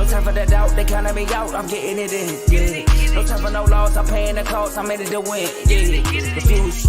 time for the doubt, they counting me out, I'm getting it in, yeah. No time for no loss, I'm paying the cost, I'm in it to win, yeah. Diffuse,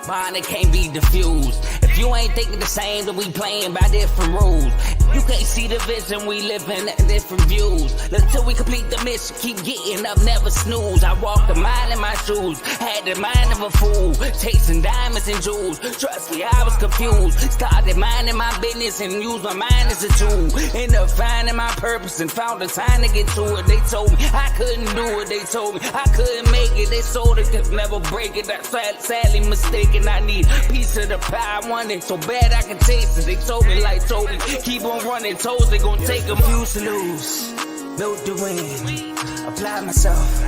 mine it can't be diffused. If you ain't thinking the same, then we playing by different rules. You can't see the vision, we living at different views. Until we complete the mission, keep getting up, never snooze. I walked a mile in my shoes, had the mind of a fool, chasing diamonds and jewels. Trust me, I was confused. Started minding my business and used my mind as a tool. Ended up finding my purpose and found the time to get to it. They told me I couldn't do it, they told me I couldn't make it. They sold it, could never break it. That's sadly mistaken. I need a piece of the pie, I want it so bad I can taste it. They told me like told me, keep on running, toes they gon' take them. Used to lose, built to win, apply myself,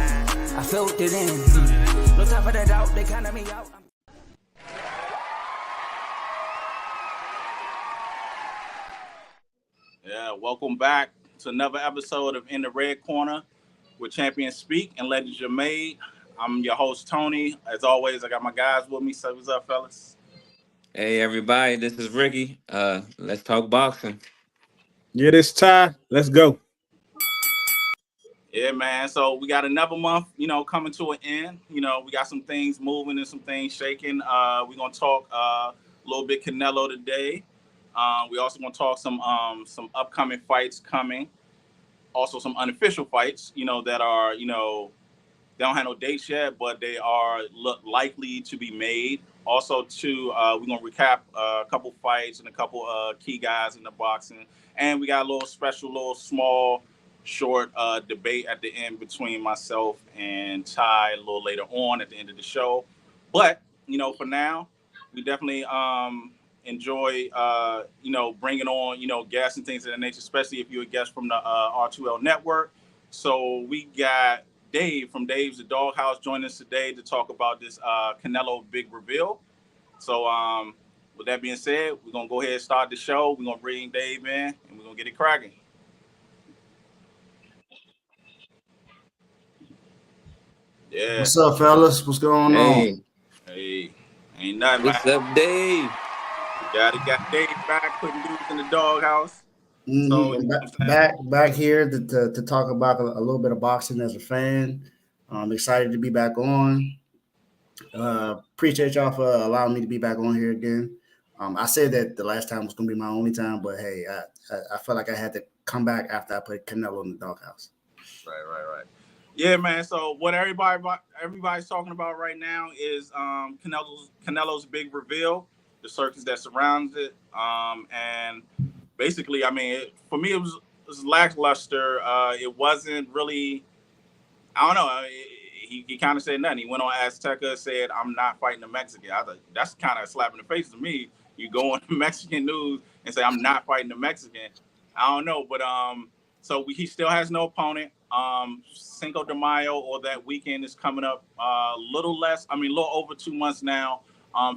I felt it in. No time for the doubt, they counted me out. Yeah, welcome back to another episode of In the Red Corner with Champions Speak and Legends Are Made. I'm your host, Tony. As always, I got my guys with me. So what's up, fellas? Hey, everybody. This is Ricky. Let's talk boxing. Yeah, this Ty. Let's go. Yeah, man. So we got another month, coming to an end. We got some things moving and some things shaking. We're going to talk a little bit Canelo today. We also going to talk some upcoming fights coming. Also some unofficial fights, that are, they don't have no dates yet, but they are likely to be made. Also, too, we're going to recap a couple fights and a couple key guys in the boxing. And we got a little small, short debate at the end between myself and Ty a little later on at the end of the show. But, for now, we definitely enjoy, bringing on, guests and things of that nature, especially if you're a guest from the R2L network. So we got Dave from Dave's The Doghouse joining us today to talk about this Canelo big reveal. So with that being said, we're going to go ahead and start the show. We're going to bring Dave in and we're going to get it cracking. Yeah. What's up, fellas? What's going on? Hey, ain't nothing. What's up, Dave? Got Dave back, putting dudes in the doghouse. So back here to talk about a little bit of boxing as a fan. I'm excited to be back on. Appreciate y'all for allowing me to be back on here again. I said that the last time was going to be my only time, but hey, I felt like I had to come back after I put Canelo in the doghouse. Right. Yeah, man. So what everybody's talking about right now is Canelo's big reveal, the circus that surrounds it, and basically, for me, it was lackluster. It wasn't really, I don't know. He kind of said nothing. He went on Azteca, said, "I'm not fighting the Mexican." I thought that's kind of a slap in the face to me. You go on the Mexican news and say, "I'm not fighting the Mexican." I don't know, but he still has no opponent. Cinco de Mayo or that weekend is coming up. A little over 2 months now.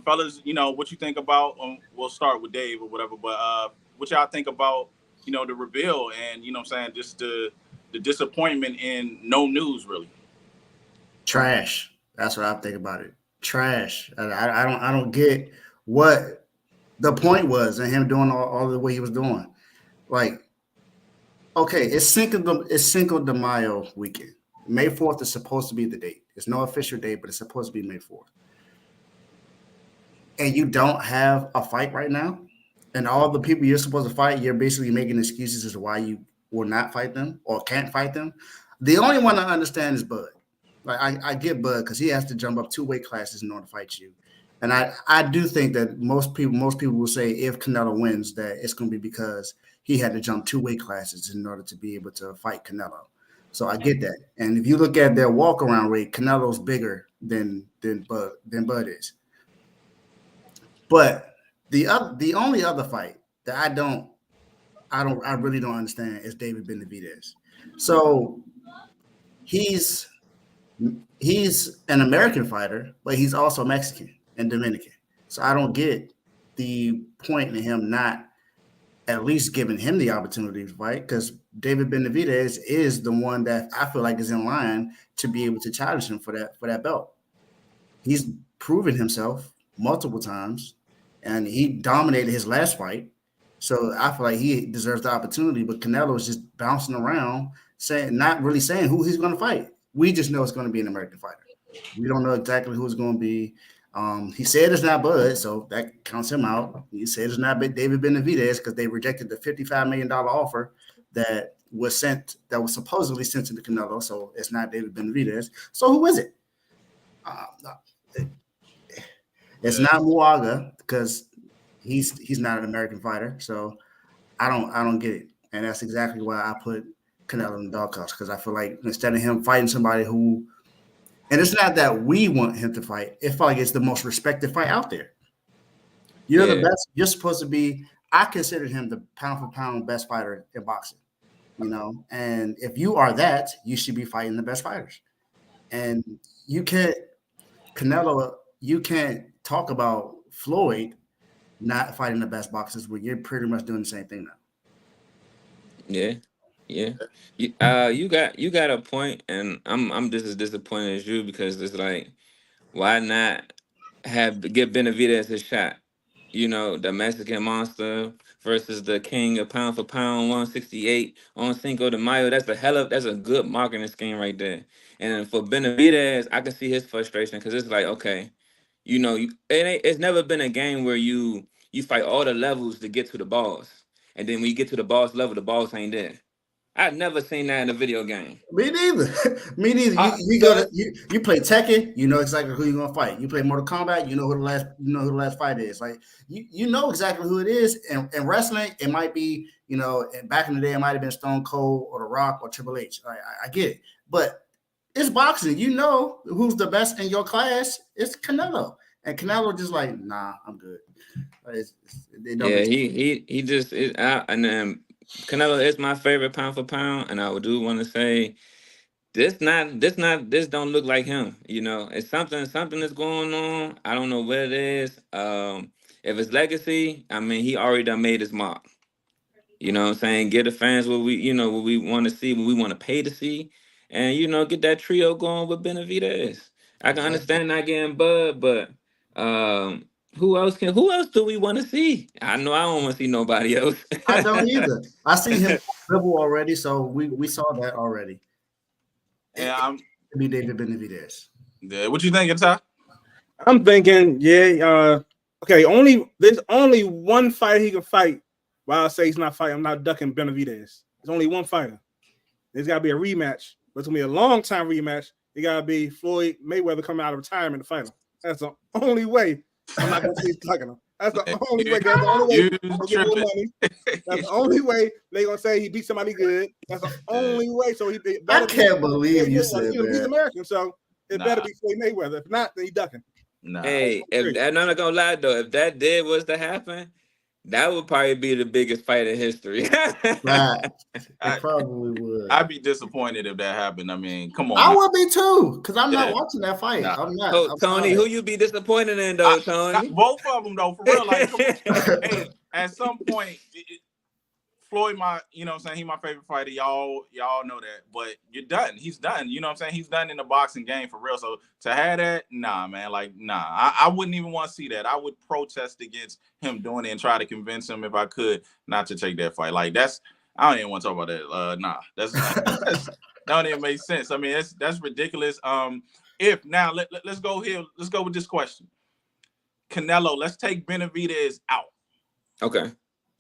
Fellas, what you think about? We'll start with Dave or whatever, but what y'all think about the reveal and just the disappointment in no news really? Trash. That's what I think about it. Trash. I don't get what the point was in him doing all the way he was doing. Like, okay, it's Cinco de Mayo weekend. May 4th is supposed to be the date. It's no official date, but it's supposed to be May 4th. And you don't have a fight right now, and all the people you're supposed to fight, you're basically making excuses as to why you will not fight them or can't fight them. The only one I understand is Bud. Like I get Bud because he has to jump up 2 weight classes in order to fight you. And I do think that most people will say if Canelo wins that it's going to be because he had to jump 2 weight classes in order to be able to fight Canelo. So I get that. And if you look at their walk around rate, Canelo's bigger than Bud is. But the only other fight that I really don't understand is David Benavidez. So he's an American fighter, but he's also Mexican and Dominican. So I don't get the point in him not at least giving him the opportunity to fight, because David Benavidez is the one that I feel like is in line to be able to challenge him for that belt. He's proven himself multiple times, and he dominated his last fight. So I feel like he deserves the opportunity. But Canelo is just bouncing around, not really saying who he's going to fight. We just know it's going to be an American fighter. We don't know exactly who it's going to be. He said it's not Bud, so that counts him out. He said it's not David Benavidez because they rejected the $55 million offer that was supposedly sent to the Canelo. So it's not David Benavidez. So who is it? It's not Muaga because he's not an American fighter. So I don't get it, and that's exactly why I put Canelo in the doghouse, because I feel like instead of him fighting somebody who, and it's not that we want him to fight, it felt like it's the most respected fight out there. You're the best. You're supposed to be. I consider him the pound for pound best fighter in boxing. And if you are that, you should be fighting the best fighters. And you can't, Canelo, you can't talk about Floyd not fighting the best boxers when you're pretty much doing the same thing now. Yeah. You got a point, and I'm just as disappointed as you, because it's like, why not give Benavidez a shot? The Mexican monster versus the king of pound for pound, 168 on Cinco de Mayo. That's a good marketing scheme right there. And for Benavidez, I can see his frustration, because it's like, okay, it's never been a game where you fight all the levels to get to the boss, and then when you get to the boss level, the boss ain't there. I've never seen that in a video game. Me neither. You play Tekken, you know exactly who you're gonna fight. You play Mortal Kombat, you know who the last fight is. Like you know exactly who it is. And wrestling, it might be, back in the day, it might have been Stone Cold or The Rock or Triple H. I get it, but it's boxing. You know who's the best in your class? It's Canelo, and Canelo just like, nah, I'm good. He just is out, and then Canelo is my favorite pound for pound, and I do want to say this don't look like him. It's something that's going on. I don't know what it is. If it's legacy, I mean, he already done made his mark. You know what I'm saying? Give the fans what we want to see, what we want to pay to see, and get that trio going with Benavidez. I can understand not getting Bud, but who else do we want to see? I know I don't want to see nobody else. I don't either. I see him dribble already, so we saw that already. Yeah, I'm be David Benavidez. Yeah, what you thinking, Ty? I'm thinking, okay. There's only one fighter he can fight. While I say he's not fighting, I'm not ducking Benavidez. There's only one fighter. There's got to be a rematch, but it's gonna be a long time rematch. It got to be Floyd Mayweather coming out of retirement to fight him. That's the only way. I'm not gonna say he's ducking him. That's the only way. That's the only way. Get more money. That's the only way they're gonna say he beat somebody good. That's the only way. So I can't believe you said that. He's American, so it better be Floyd Mayweather. If not, then he's ducking. Hey, I'm not gonna lie though. If that was to happen, that would probably be the biggest fight in history. Right. It probably would. I'd be disappointed if that happened. I mean, come on. I would be too, because I'm not watching that fight. Nah. I'm not. So, Tony, who you be disappointed in though, Tony? Both of them though, for real. Like, hey, at some point, Floyd, he my favorite fighter. Y'all know that. But you're done. He's done. You know what I'm saying? He's done in the boxing game for real. So to have that, nah, man. Like, nah. I wouldn't even want to see that. I would protest against him doing it and try to convince him, if I could, not to take that fight. Like, I don't even want to talk about that. Nah. That don't even make sense. I mean, that's ridiculous. Let's go here. Let's go with this question. Canelo, let's take Benavidez out. Okay.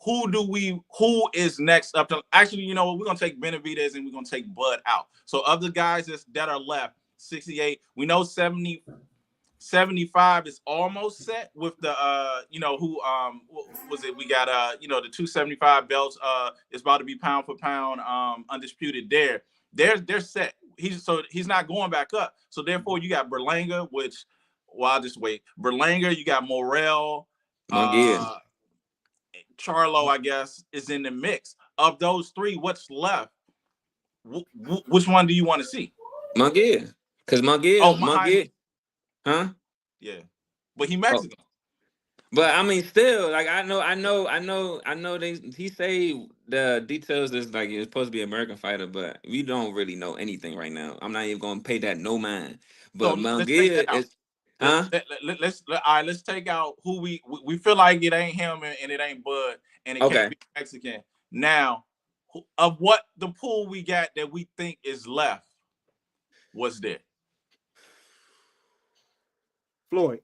Who is next up to? Actually, you know what? We're gonna take Benavidez and we're gonna take Bud out. So other guys that are left, 68. We know 70, 75 is almost set with the who was it? We got the 275 belts is about to be pound for pound undisputed there. They're set. He's not going back up. So therefore you got Berlanga, which I'll just wait. Berlanga, you got Morrell, Charlo, I guess, is in the mix. Of those three, what's left? Which one do you want to see? Munguia. Because Munguia. Huh? Yeah. But he Mexican. But I mean, still, like I know. He say the details is like it's supposed to be an American fighter, but we don't really know anything right now. I'm not even gonna pay that no mind. But Munguia is. Let's take out who we feel like it ain't him and it ain't Bud, and it Okay. can't be Mexican. Now, of what the pool we got that we think is left, what's there? Floyd.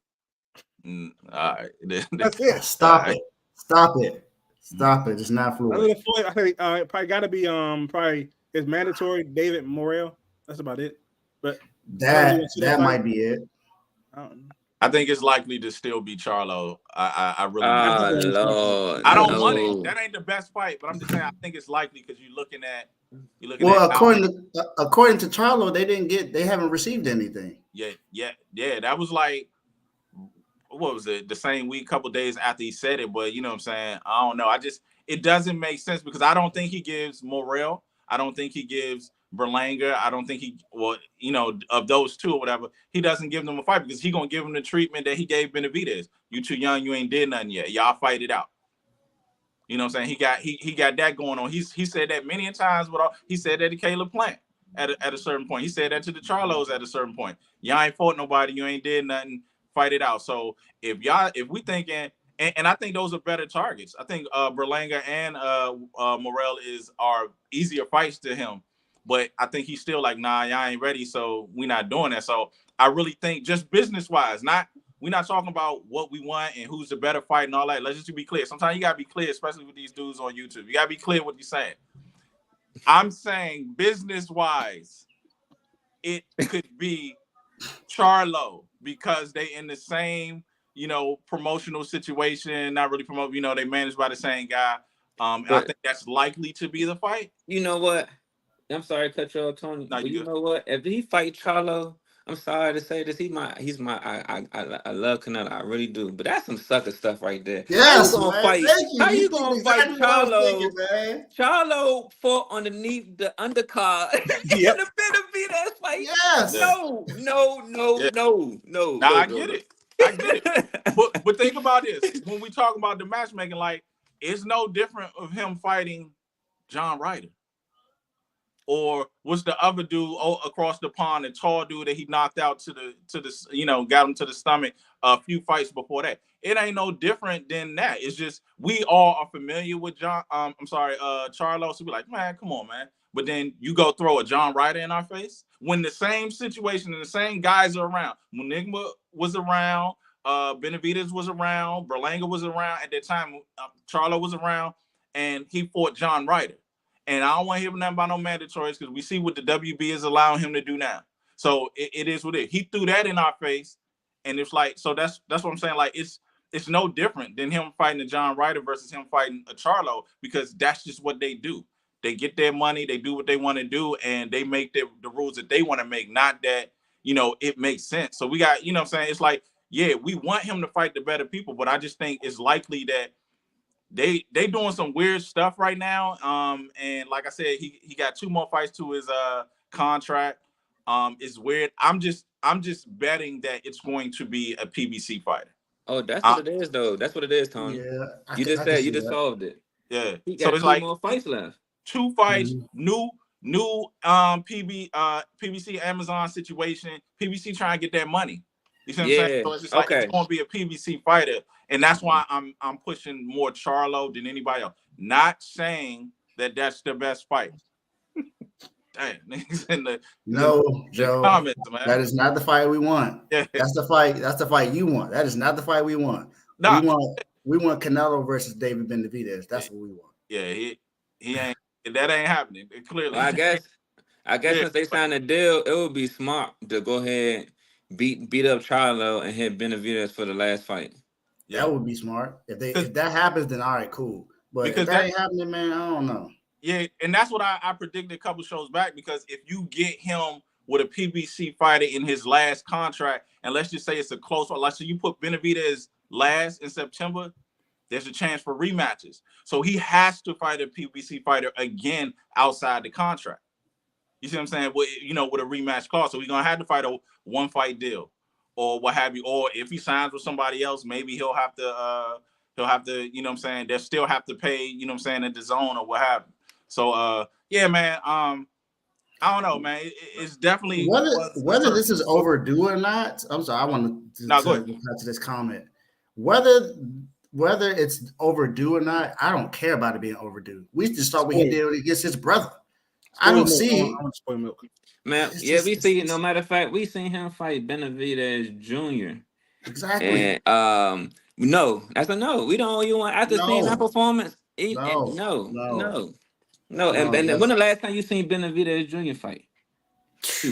All right. That's it. Stop it. Stop it. Stop it. It's not Other Floyd. than Floyd, I think it probably got to be probably it's mandatory. David Morrell. That's about it. But That might be it. I don't know. I think it's likely to still be Charlo. I really do. Lord, I don't no. want it. That ain't the best fight, but I'm just saying I think it's likely because you're looking at. According to Charlo, they haven't received anything. Yeah. That was like, what was it? The same week, couple days after he said it, but you know what I'm saying? I don't know. It doesn't make sense because I don't think he gives Morrell. I don't think he gives Berlanga. I don't think of those two or whatever, he doesn't give them a fight because he gonna give them the treatment that he gave Benavidez. You too young, you ain't did nothing yet. Y'all fight it out. You know what I'm saying? He got that going on. He said that many times, but he said that to Caleb Plant at a certain point. He said that to the Charlos at a certain point. Y'all ain't fought nobody, you ain't did nothing, fight it out. So if we thinking, and I think those are better targets. I think Berlanga and Morrell are easier fights to him. But I think he's still like, nah, y'all ain't ready, so we're not doing that. So I really think just business-wise, we're not talking about what we want and who's the better fight and all that. Let's just be clear. Sometimes you got to be clear, especially with these dudes on YouTube. You got to be clear what you're saying. I'm saying business-wise, it could be Charlo because they in the same, promotional situation, not really promote, they managed by the same guy. And I think that's likely to be the fight. You know what? I'm sorry to cut you off, Tony. No, but you know what? If he fight Charlo, I'm sorry to say this. I love Canelo. I really do. But that's some sucker stuff right there. Yes, how you gonna fight Charlo? Charlo fought underneath the undercard in the Benavidez fight. Yes. No. Nah, I get it. But think about this. When we talk about the matchmaking, like, it's no different of him fighting John Ryder. Or what's the other dude across the pond, the tall dude that he knocked out to the got him to the stomach a few fights before that. It ain't no different than that. It's just we all are familiar with Charlo. So we're like, man, come on, man. But then you go throw a John Ryder in our face when the same situation and the same guys are around. Munigma was around, Benavidez was around, Berlanga was around at that time. Charlo was around, and he fought John Ryder. And I don't want to hear nothing about no mandatories because we see what the WB is allowing him to do now. So it is what it is. He threw that in our face, and it's like, so that's what I'm saying. Like it's no different than him fighting a John Ryder versus him fighting a Charlo because that's just what they do. They get their money, they do what they want to do, and they make the rules that they want to make, not that, it makes sense. So we got, what I'm saying? It's like, yeah, we want him to fight the better people, but I just think it's likely that they doing some weird stuff right now. And like I said, he got 2 more fights to his contract. It's weird. I'm just betting that it's going to be a PBC fighter. Oh, that's what it is, though. That's what it is, Tony. Yeah, you just solved it. Yeah. He got so it's 2 more fights left. 2 fights, new PBC Amazon situation. PBC trying to get that money. You see what I'm saying? So it's just like it's going to be a PBC fighter, and that's why I'm pushing more Charlo than anybody else. Not saying that that's the best fight. Dang, Joe, comments, man. That is not the fight we want. Yeah. That's the fight you want. That is not the fight we want. Nah. We want Canelo versus David Benavidez. That's what we want. Yeah, he ain't. That ain't happening. Clearly, well, I guess since they signed a deal, it would be smart to go ahead, beat up Charlo and hit Benavidez for the last fight. Yeah. That would be smart. If that happens, then all right, cool. But because if that ain't happening, man, I don't know. Yeah, and that's what I predicted a couple shows back, because if you get him with a PBC fighter in his last contract, and let's just say it's a close one, like so you put Benavidez last in September, there's a chance for rematches. So he has to fight a PBC fighter again outside the contract. You see what I'm saying? With a rematch clause. So he's gonna have to fight a 1-fight deal, or what have you. Or if he signs with somebody else, maybe he'll have to, they still have to pay, at the zone or what have you. So yeah, man. I don't know, man. It's definitely whether this is overdue or not. I'm sorry, I want to add to this comment. Whether whether it's overdue or not, I don't care about it being overdue. We just saw what he did against his brother. I don't see. I want spoiled milk. Man, yeah, we see. No matter fact, we seen him fight Benavidez Jr. Exactly. And no, that's a no. We don't. You want after seeing that No, performance? no, No, no, no, no. And, no. and when the last time you seen Benavidez Jr. fight?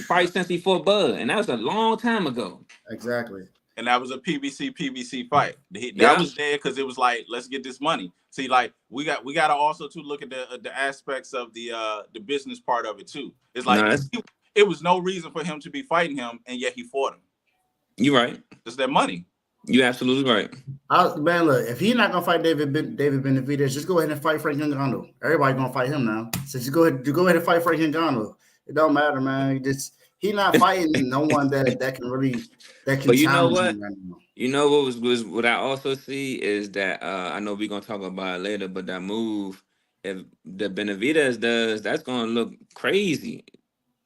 Probably since he fought Bud, and that was a long time ago. Exactly. And that was a PBC fight. That Yeah. was there because it was like, let's get this money. See, like we got to also to look at the aspects of the business part of it too. It's like it was no reason for him to be fighting him, and yet he fought him. You right. It's their money. You absolutely right. Man, look, if he's not gonna fight David Benavidez, just go ahead and fight Frank Ngannou. Everybody gonna fight him now. So just go ahead and fight Frank Ngannou. It don't matter, man. He's not fighting no one that can. But you know what? You know what was what I also see is that I know we're gonna talk about it later, but that move, if the Benavidez does, that's gonna look crazy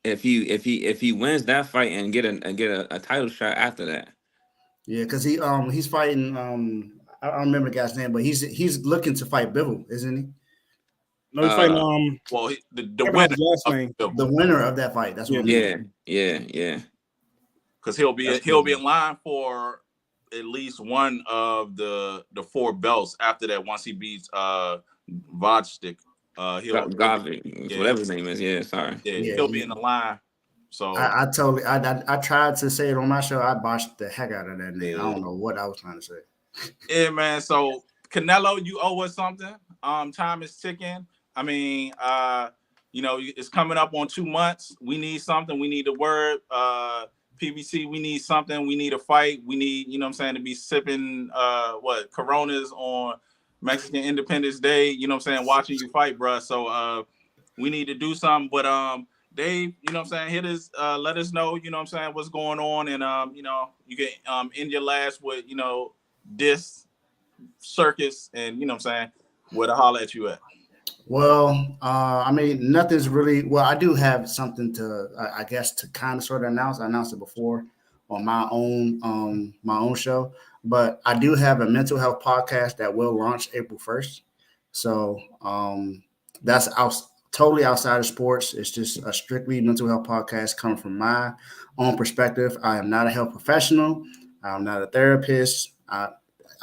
if he wins that fight and get a title shot after that. Yeah, because he's fighting I don't remember the guy's name, but he's looking to fight Bivol, isn't he? No, he's fighting the winner of that fight. That's what. Yeah. Because he'll be in line for at least one of the 4 belts after that. Once he beats Vodstick, whatever his name is. Yeah, sorry. Yeah, he'll be in the line. So I tried to say it on my show. I botched the heck out of that name. I don't know what I was trying to say. Yeah, man. So Canelo, you owe us something. Time is ticking. I mean, it's coming up on 2 months. We need something. We need the word. PBC, we need something. We need a fight. We need, to be sipping Coronas on Mexican Independence Day, watching you fight, bro. So we need to do something. But Dave, hit us, let us know, what's going on. And you can end your last with, this circus and where to holler at you at. Well, I mean, nothing's really. Well, I do have something to, I guess, to kind of sort of announce. I announced it before on my own show, but I do have a mental health podcast that will launch April 1st. So that's totally outside of sports. It's just a strictly mental health podcast coming from my own perspective. I am not a health professional. I'm not a therapist. I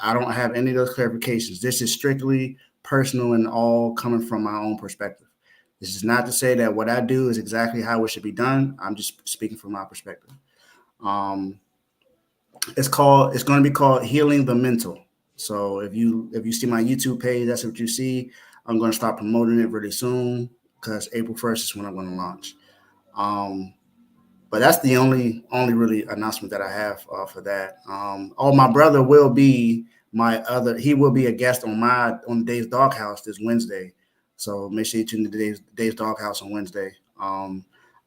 don't have any of those clarifications. This is strictly personal and all coming from my own perspective. This is not to say that what I do is exactly how it should be done. I'm just speaking from my perspective. It's going to be called Healing the Mental. So if you see my YouTube page, that's what you see. I'm going to start promoting it really soon because April 1st is when I'm going to launch. But that's the only really announcement that I have for that. My brother will be he will be a guest on Dave's Doghouse this Wednesday. So make sure you tune into Dave's Doghouse on Wednesday. I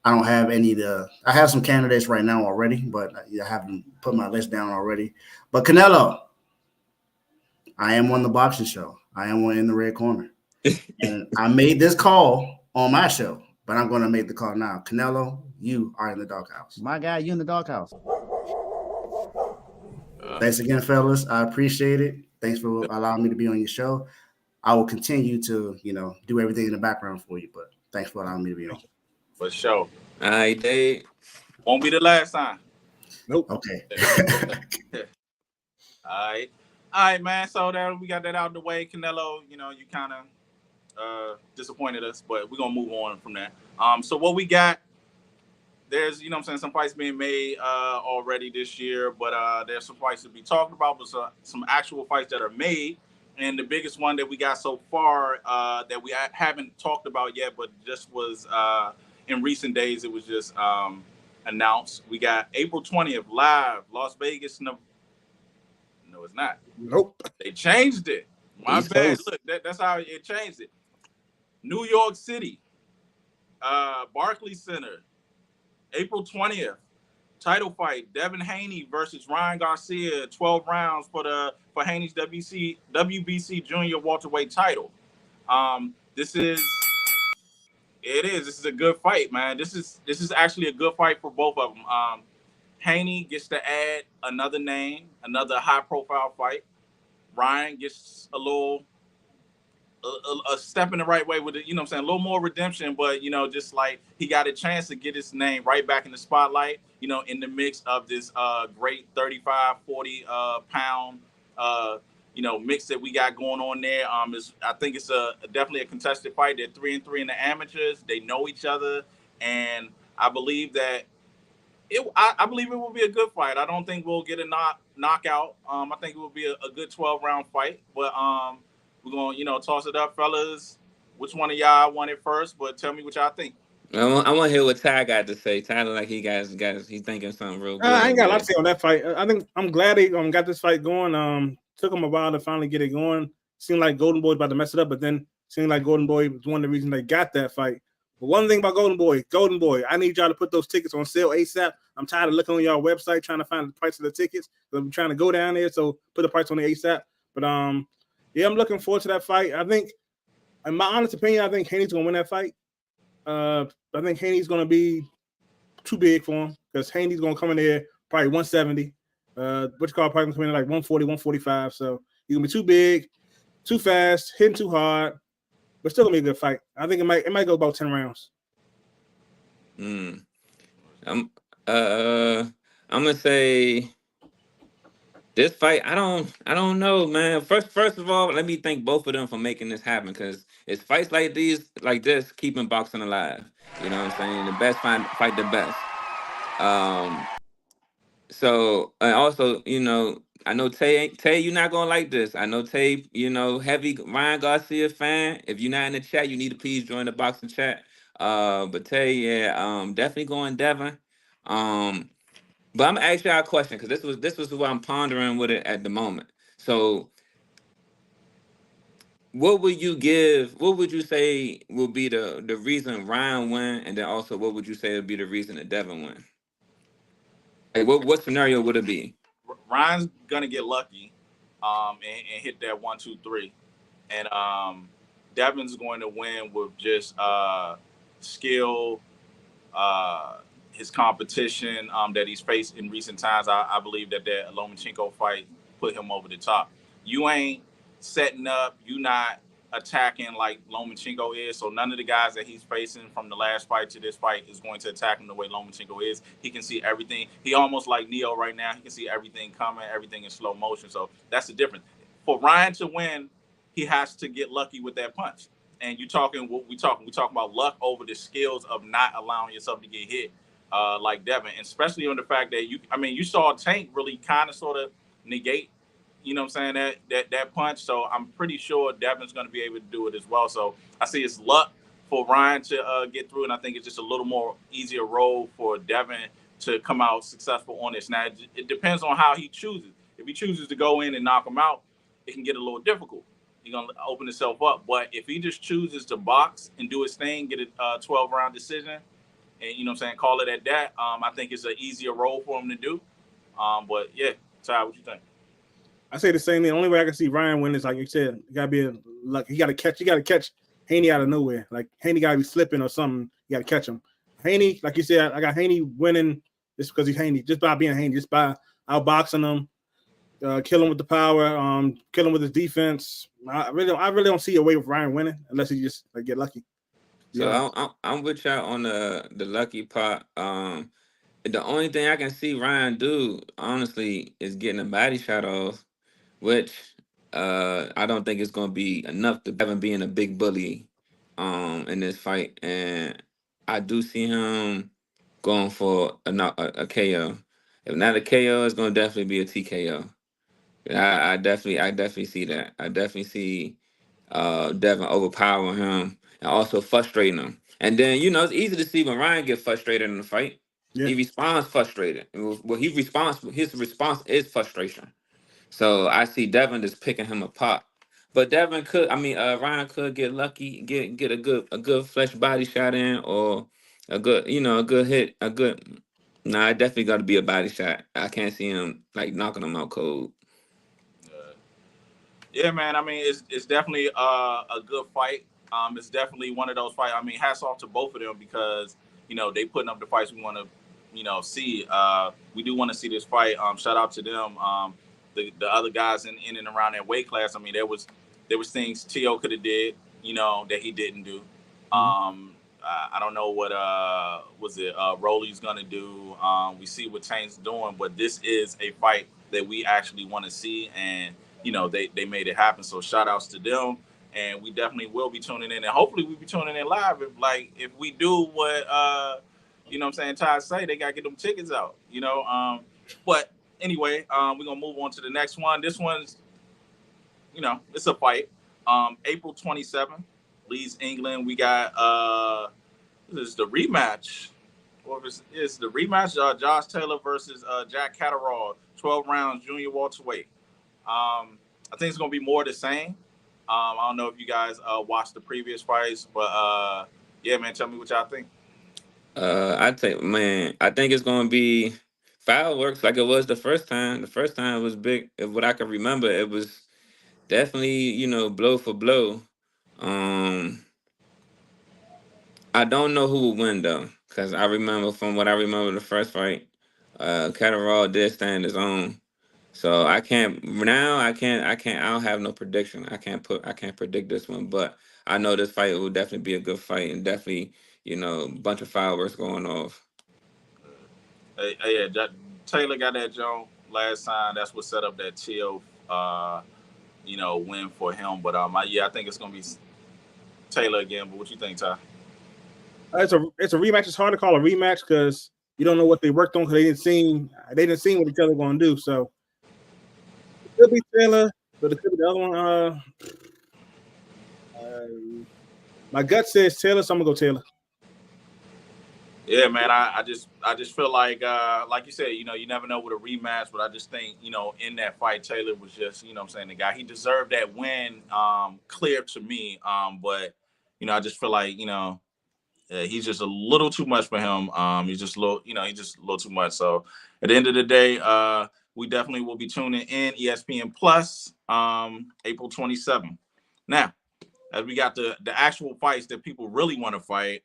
don't have I have some candidates right now already, but I haven't put my list down already. But Canelo, I am on the boxing show. I am on In the Red Corner. And I made this call on my show, but I'm going to make the call now. Canelo, you are in the doghouse. My guy, you in the doghouse. Thanks again, fellas. I appreciate it. Thanks for allowing me to be on your show. I will continue to, do everything in the background for you, but thanks for allowing me to be on. For sure. All right, Dave. Won't be the last time. Nope. Okay. All right, man. So there we got that out of the way. Canelo, you kind of disappointed us, but we're gonna move on from that. So what we got, there's some fights being made already this year, but there's some fights to be talked about, but some actual fights that are made. And the biggest one that we got so far that we haven't talked about yet, but just was in recent days, it was just announced. We got April 20th live, Las Vegas. No, it's not. Nope. They changed it. My bad. Look, that's how it changed it. New York City, Barclays Center, April 20th. Title fight: Devin Haney versus Ryan Garcia, 12 rounds for Haney's WBC Junior welterweight title. This is a good fight, man. This is actually a good fight for both of them. Haney gets to add another name, another high profile fight. Ryan gets a little a step in the right way with it, you know what I'm saying? A little more redemption, but, just like he got a chance to get his name right back in the spotlight, in the mix of this great 35, 40 pound, mix that we got going on there. I think it's definitely a contested fight. They're 3-3 in the amateurs. They know each other. And I believe that I believe it will be a good fight. I don't think we'll get a knockout. I think it will be a good 12-round fight. But we're going to, toss it up, fellas. Which one of y'all want it first? But tell me what y'all think. I want to hear what Ty got to say. Ty look like he's thinking something real good. I ain't got a lot to say on that fight. I think I'm glad they got this fight going. Took them a while to finally get it going. Seemed like Golden Boy was about to mess it up, but then seemed like Golden Boy was one of the reasons they got that fight. But one thing about Golden Boy, I need y'all to put those tickets on sale ASAP. I'm tired of looking on y'all website trying to find the price of the tickets. I'm trying to go down there, so put the price on the ASAP. But yeah, I'm looking forward to that fight. I think, in my honest opinion, I think Haney's gonna win that fight. I think Haney's gonna be too big for him because Haney's gonna come in there probably 170. Probably gonna come in like 140, 145. So he's gonna be too big, too fast, hitting too hard, but still gonna be a good fight. I think it might go about 10 rounds. I'm gonna say this fight. I don't know, man. First of all, let me thank both of them for making this happen because it's fights like this, keeping boxing alive. You know what I'm saying? The best fight the best. So and also, I know Tay, you're not gonna like this. I know Tay, heavy Ryan Garcia fan. If you're not in the chat, you need to please join the boxing chat. But Tay, yeah, definitely going Devin. But I'm gonna ask y'all a question because this was what I'm pondering with it at the moment. So, what would you say will be the reason Ryan win, and then also what would you say would be the reason that Devin win? Like, what scenario would it be? Ryan's gonna get lucky, and hit that 1, 2, 3, and Devin's going to win with just skill, his competition that he's faced in recent times. I believe that Lomachenko fight put him over the top. You ain't setting up, you not attacking like Lomachenko is. So none of the guys that he's facing from the last fight to this fight is going to attack him the way Lomachenko is. He can see everything. He almost like Neo right now. He can see everything coming, everything in slow motion. So that's the difference. For Ryan to win, he has to get lucky with that punch. And we talking about luck over the skills of not allowing yourself to get hit like Devin, and especially on the fact that you saw Tank really kind of sort of negate, what I'm saying, that punch. So I'm pretty sure Devin's going to be able to do it as well. So I see it's luck for Ryan to get through, and I think it's just a little more easier road for Devin to come out successful on this. Now it depends on how he chooses. If he chooses to go in and knock him out, it can get a little difficult. He's going to open himself up. But if he just chooses to box and do his thing, get a 12-round decision, and call it at that, I think it's an easier role for him to do. But yeah, Ty, what you think? I say the same thing. The only way I can see Ryan win is like you said, you gotta be lucky. You gotta catch Haney out of nowhere. Like Haney gotta be slipping or something. You gotta catch him. Haney, like you said, I got Haney winning just because he's Haney, just by being Haney, just by outboxing him, kill him with the power, kill him with his defense. I really don't see a way with Ryan winning unless he just get lucky. So yeah. I'm with y'all on the lucky part. The only thing I can see Ryan do, honestly, is getting a body shot off, which I don't think it's going to be enough to Devin being a big bully in this fight. And I do see him going for a KO. If not a KO, it's going to definitely be a TKO. I definitely see that. I definitely see Devin overpowering him and also frustrating him. And then, it's easy to see when Ryan gets frustrated in the fight. Yeah. He responds frustrated. Well, his response is frustration. So I see Devin just picking him apart. But Ryan could get lucky, get a good flesh body shot in, or a good hit, it definitely got to be a body shot. I can't see him knocking him out cold. Yeah, man. It's definitely a good fight. It's definitely one of those fights. Hats off to both of them because they putting up the fights we want to see. We do want to see this fight. Shout out to them. the other guys in and around that weight class. I mean, there was things T.O. could have did, that he didn't do. I don't know what Rolly's gonna do. We see what Tank's doing, but this is a fight that we actually want to see, and they made it happen. So shout outs to them, and we definitely will be tuning in, and hopefully we'll be tuning in live. If we do what what I'm saying, Ty say, they gotta get them tickets out. But anyway, we're gonna move on to the next one. This one's it's a fight. April 27th, Leeds, England. We got this is the rematch. Or is the rematch Josh Taylor versus Jack Catterall, 12 rounds, junior welterweight. I think it's gonna be more the same. I don't know if you guys watched the previous fights, but yeah, man, tell me what y'all think. I think it's gonna be fireworks like it was the first time. The first time was big. What I can remember, it was definitely blow for blow. I don't know who would win though, because I remember from what I remember the first fight, Catterall did stand his own. So I can't now. I don't have no prediction. I can't predict this one, but I know this fight will definitely be a good fight and definitely a bunch of fireworks going off. Yeah, Taylor got that joint last time. That's what set up that T.O. Win for him. But I think it's gonna be Taylor again. But what you think, Ty? It's a rematch. It's hard to call a rematch because you don't know what they worked on because they didn't see what each other going to do. So it could be Taylor, but it could be the other one. My gut says Taylor, so I'm gonna go Taylor. Yeah, man. I just feel like you said, you never know with a rematch, but I just think, in that fight, Taylor was just, I'm saying, the guy. He deserved that win, clear to me. But I just feel like, he's just a little too much for him. He's just a little too much. So at the end of the day, we definitely will be tuning in ESPN Plus, April 27th. Now, as we got the actual fights that people really want to fight.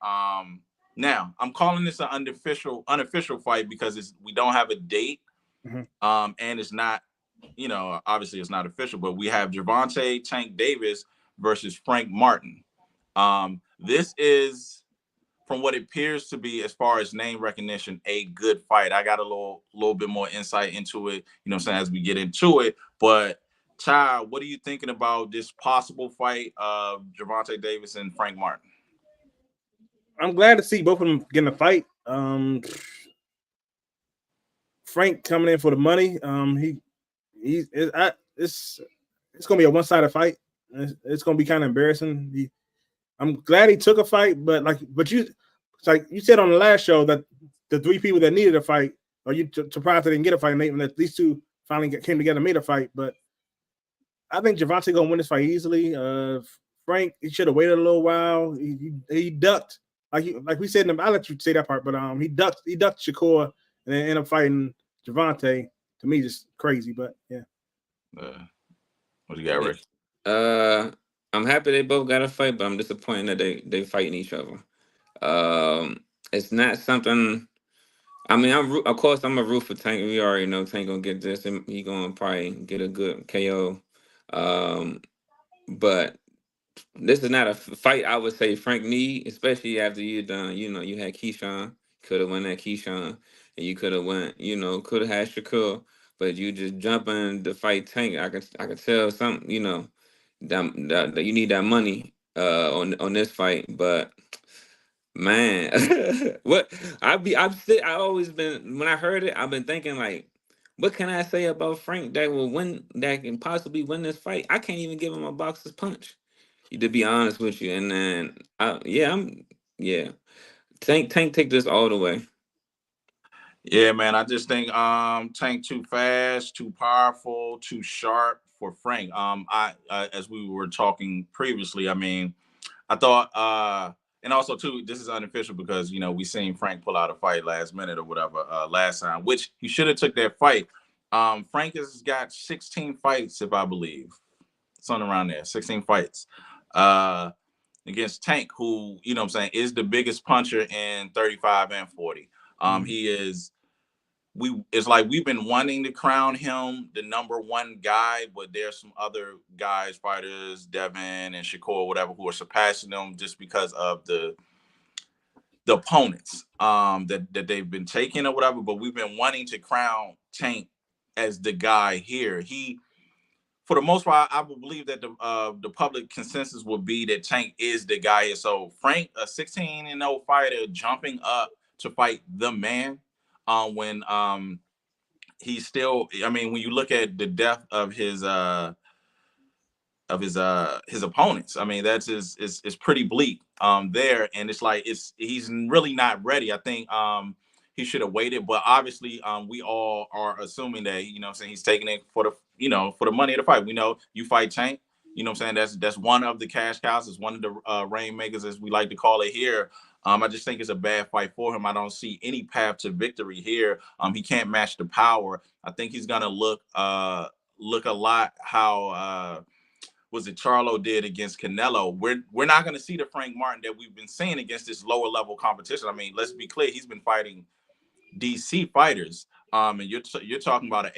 Now I'm calling this an unofficial fight because we don't have a date, and it's not, obviously it's not official. But we have Gervonta Tank Davis versus Frank Martin. This is, from what it appears to be, as far as name recognition, a good fight. I got a little bit more insight into it, as we get into it. But Ty, what are you thinking about this possible fight of Gervonta Davis and Frank Martin? I'm glad to see both of them getting a fight. Frank coming in for the money. It's gonna be a one-sided fight. It's gonna be kind of embarrassing. I'm glad he took a fight, but you said on the last show that the three people that needed a fight, or you surprised they didn't get a fight, and that these two finally came together and made a fight. But I think Gervonta gonna win this fight easily. Frank, he should have waited a little while. He ducked, like we said. I'll let you say that part, but he ducked Shakur and then ended up fighting Gervonta. To me, just crazy. But yeah. What do you got, Rick? I'm happy they both got a fight, but I'm disappointed that they fighting each other. It's not something. I mean, of course I'm a root for Tank. We already know Tank gonna get this, and he gonna probably get a good KO. But this is not a fight I would say Frank need, especially after you done. You had Keyshawn, could have won that Keyshawn, and you could have went. Could have had Shakur, but you just jumping to fight Tank. I could tell something. That you need that money on this fight, but man, what I always been, when I heard it, I've been thinking like, what can I say about Frank that will win, that can possibly win this fight? I can't even give him a boxer's punch, to be honest with you. And then Tank take this all the way. Yeah, man. I just think Tank too fast, too powerful, too sharp for Frank. As we were talking previously, I mean, I thought and also too, this is unofficial because we seen Frank pull out a fight last minute or whatever last time, which he should have took that fight. Frank has got 16 fights, if I believe, something around there, 16 fights against Tank, who is the biggest puncher in 35 and 40. He is it's like we've been wanting to crown him the #1 guy, but there's some other guys, fighters, Devin and Shakur, whatever, who are surpassing him just because of the opponents that they've been taking or whatever. But we've been wanting to crown Tank as the guy here. He, for the most part, I would believe that the public consensus would be that Tank is the guy. So Frank, a 16-0 fighter, jumping up to fight the man, when he's still. I mean, when you look at the depth of his opponents, I mean, that's is pretty bleak there, and it's like he's really not ready. I think he should have waited, but obviously we all are assuming that, you know what I'm saying, he's taking it for the money of the fight. We know you fight Tank, you know what I'm saying, that's one of the cash cows, it's one of the rainmakers, as we like to call it here. I just think it's a bad fight for him. I don't see any path to victory here. He can't match the power. I think he's gonna look a lot how was it Charlo did against Canelo. We're not going to see the Frank Martin that we've been seeing against this lower level competition. I mean, let's be clear, he's been fighting DC fighters, and you're talking about an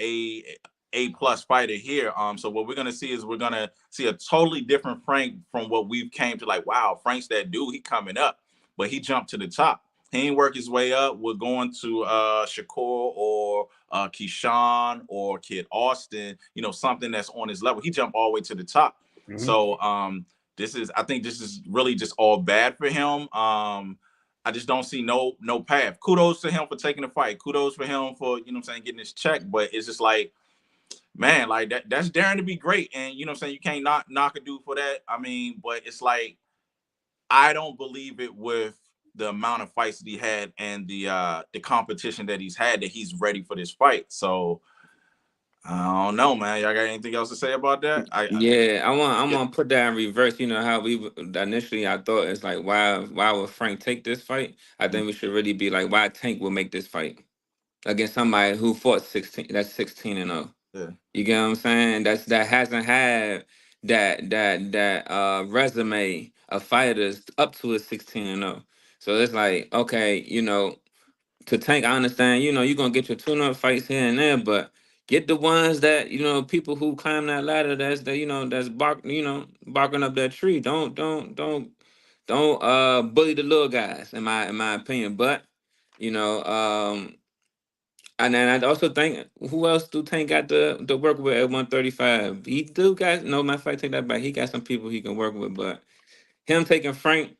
A+ fighter here. So what we're going to see is we're going to see a totally different Frank from what we've came to, like, wow, Frank's that dude, he coming up, but he jumped to the top. He ain't work his way up. We're going to Shakur or Keyshawn or Kid Austin, you know, something that's on his level. He jumped all the way to the top. Mm-hmm. So I think this is really just all bad for him. I just don't see no path. Kudos to him for taking the fight. Kudos for him for, you know what I'm saying, getting his check. But it's just like, man, like that's daring to be great. And, you know what I'm saying, you can't knock a dude for that. I mean, but it's like, I don't believe it with the amount of fights that he had and the competition that he's had, that he's ready for this fight. So I don't know, man. Y'all got anything else to say about that? I want to put that in reverse. You know how we initially, I thought it's like, why would Frank take this fight? I think we should really be like, why Tank will make this fight against somebody who fought 16-0. Yeah. You get what I'm saying? That hasn't had that resume of fighters up to a 16-0. So it's like, okay, you know, to Tank, I understand, you know, you're gonna get your tune-up fights here and there, but get the ones that, you know, people who climb that ladder, that's barking up that tree. Don't bully the little guys, in my opinion. But, you know, and then I also think, who else do Tank got to work with at 135? He do got, no, matter of fact, take that back. He got some people he can work with, but him taking Frank,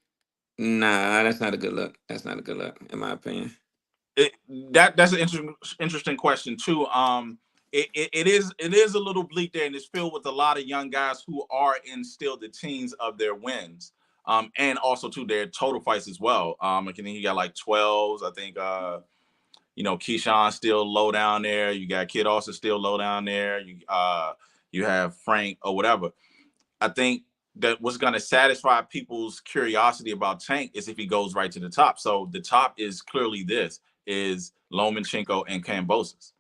nah, that's not a good look. That's not a good look, in my opinion. That's an interesting question too. It is a little bleak there, and it's filled with a lot of young guys who are in still the teens of their wins, and also too their total fights as well. I think you got like 12s. I think you know, Keyshawn still low down there. You got Kid Austin still low down there. You have Frank or whatever. I think that what's going to satisfy people's curiosity about Tank is if he goes right to the top. So the top is clearly is Lomachenko and Kambosos.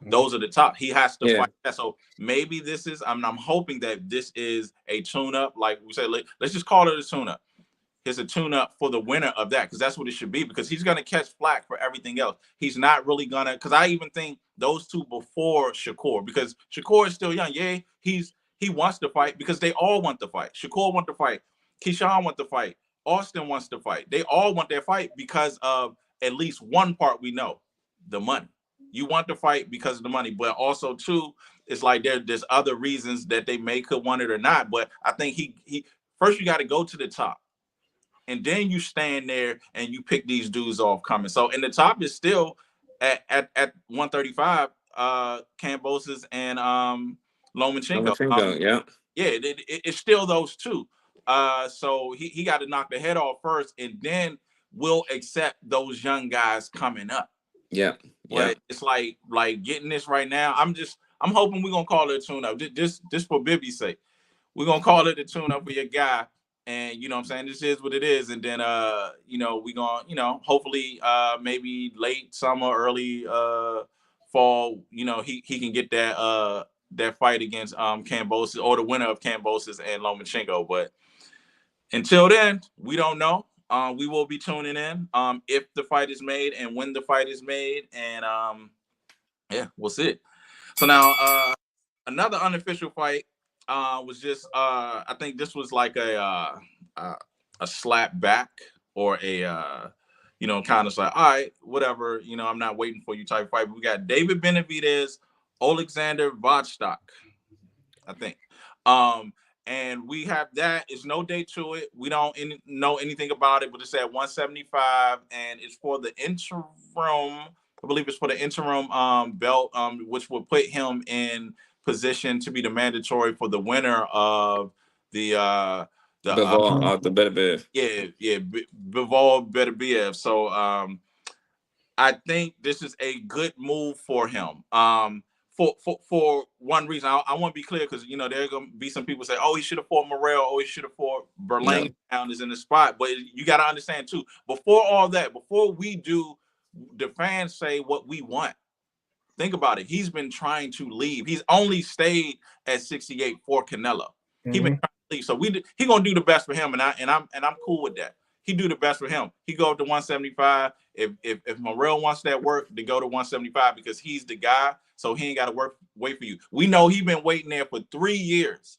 Those are the top. He has to fight that. So maybe this is, I'm hoping that this is a tune-up. Like we said, let's just call it a tune-up. It's a tune-up for the winner of that, because that's what it should be, because he's going to catch flack for everything else. He's not really going to, because I even think those two before Shakur, because Shakur is still young. Yeah, he wants to fight because they all want to fight. Shakur wants to fight. Keyshawn wants to fight. Austin wants to fight. They all want their fight because of at least one part we know, the money. You want to fight because of the money, but also too, it's like there's other reasons that they could want it or not. But I think he first, you got to go to the top, and then you stand there and you pick these dudes off coming. So, and the top is still at 135, Kambosos and Lomachenko. It's still those two. So he got to knock the head off first, and then we'll accept those young guys coming up. Yeah. But it's like getting this right now. I'm hoping we're gonna call it a tune-up. Just for Bibby's sake. We're gonna call it a tune-up for your guy. And you know what I'm saying, this is what it is. And then you know, we're gonna, you know, hopefully maybe late summer, early fall, you know, he can get that fight against Kambosos, or the winner of Kambosos and Lomachenko. But until then, we don't know. We will be tuning in if the fight is made and when the fight is made. And Yeah, we'll see. So now, another unofficial fight was just I think this was like a slap back or a kind of like, all right, whatever, I'm not waiting for you type fight. We got David Benavidez, Alexander Vostok, I think. Um, and we have that. It's no date to it. We don't know anything about it, but it's at 175, and it's for the interim. I believe it's for the interim belt, which will put him in position to be the mandatory for the winner of the Bivol off the better bed. Bivol Beterbiev. So I think this is a good move for him. For one reason, I want to be clear because there are gonna be some people say, "Oh, he should have fought Morrell. Oh, he should have fought No. Berlanga is in the spot." But you got to understand too. Before all that, before we do, the fans say what we want. Think about it. He's been trying to leave. He's only stayed at 68 for Canelo. He been trying to leave. So he gonna do the best for him, and I'm cool with that. He do the best for him. He go up to 175. If Morrell wants that work, to go to 175 because he's the guy. So he ain't got to wait for you. We know he been waiting there for 3 years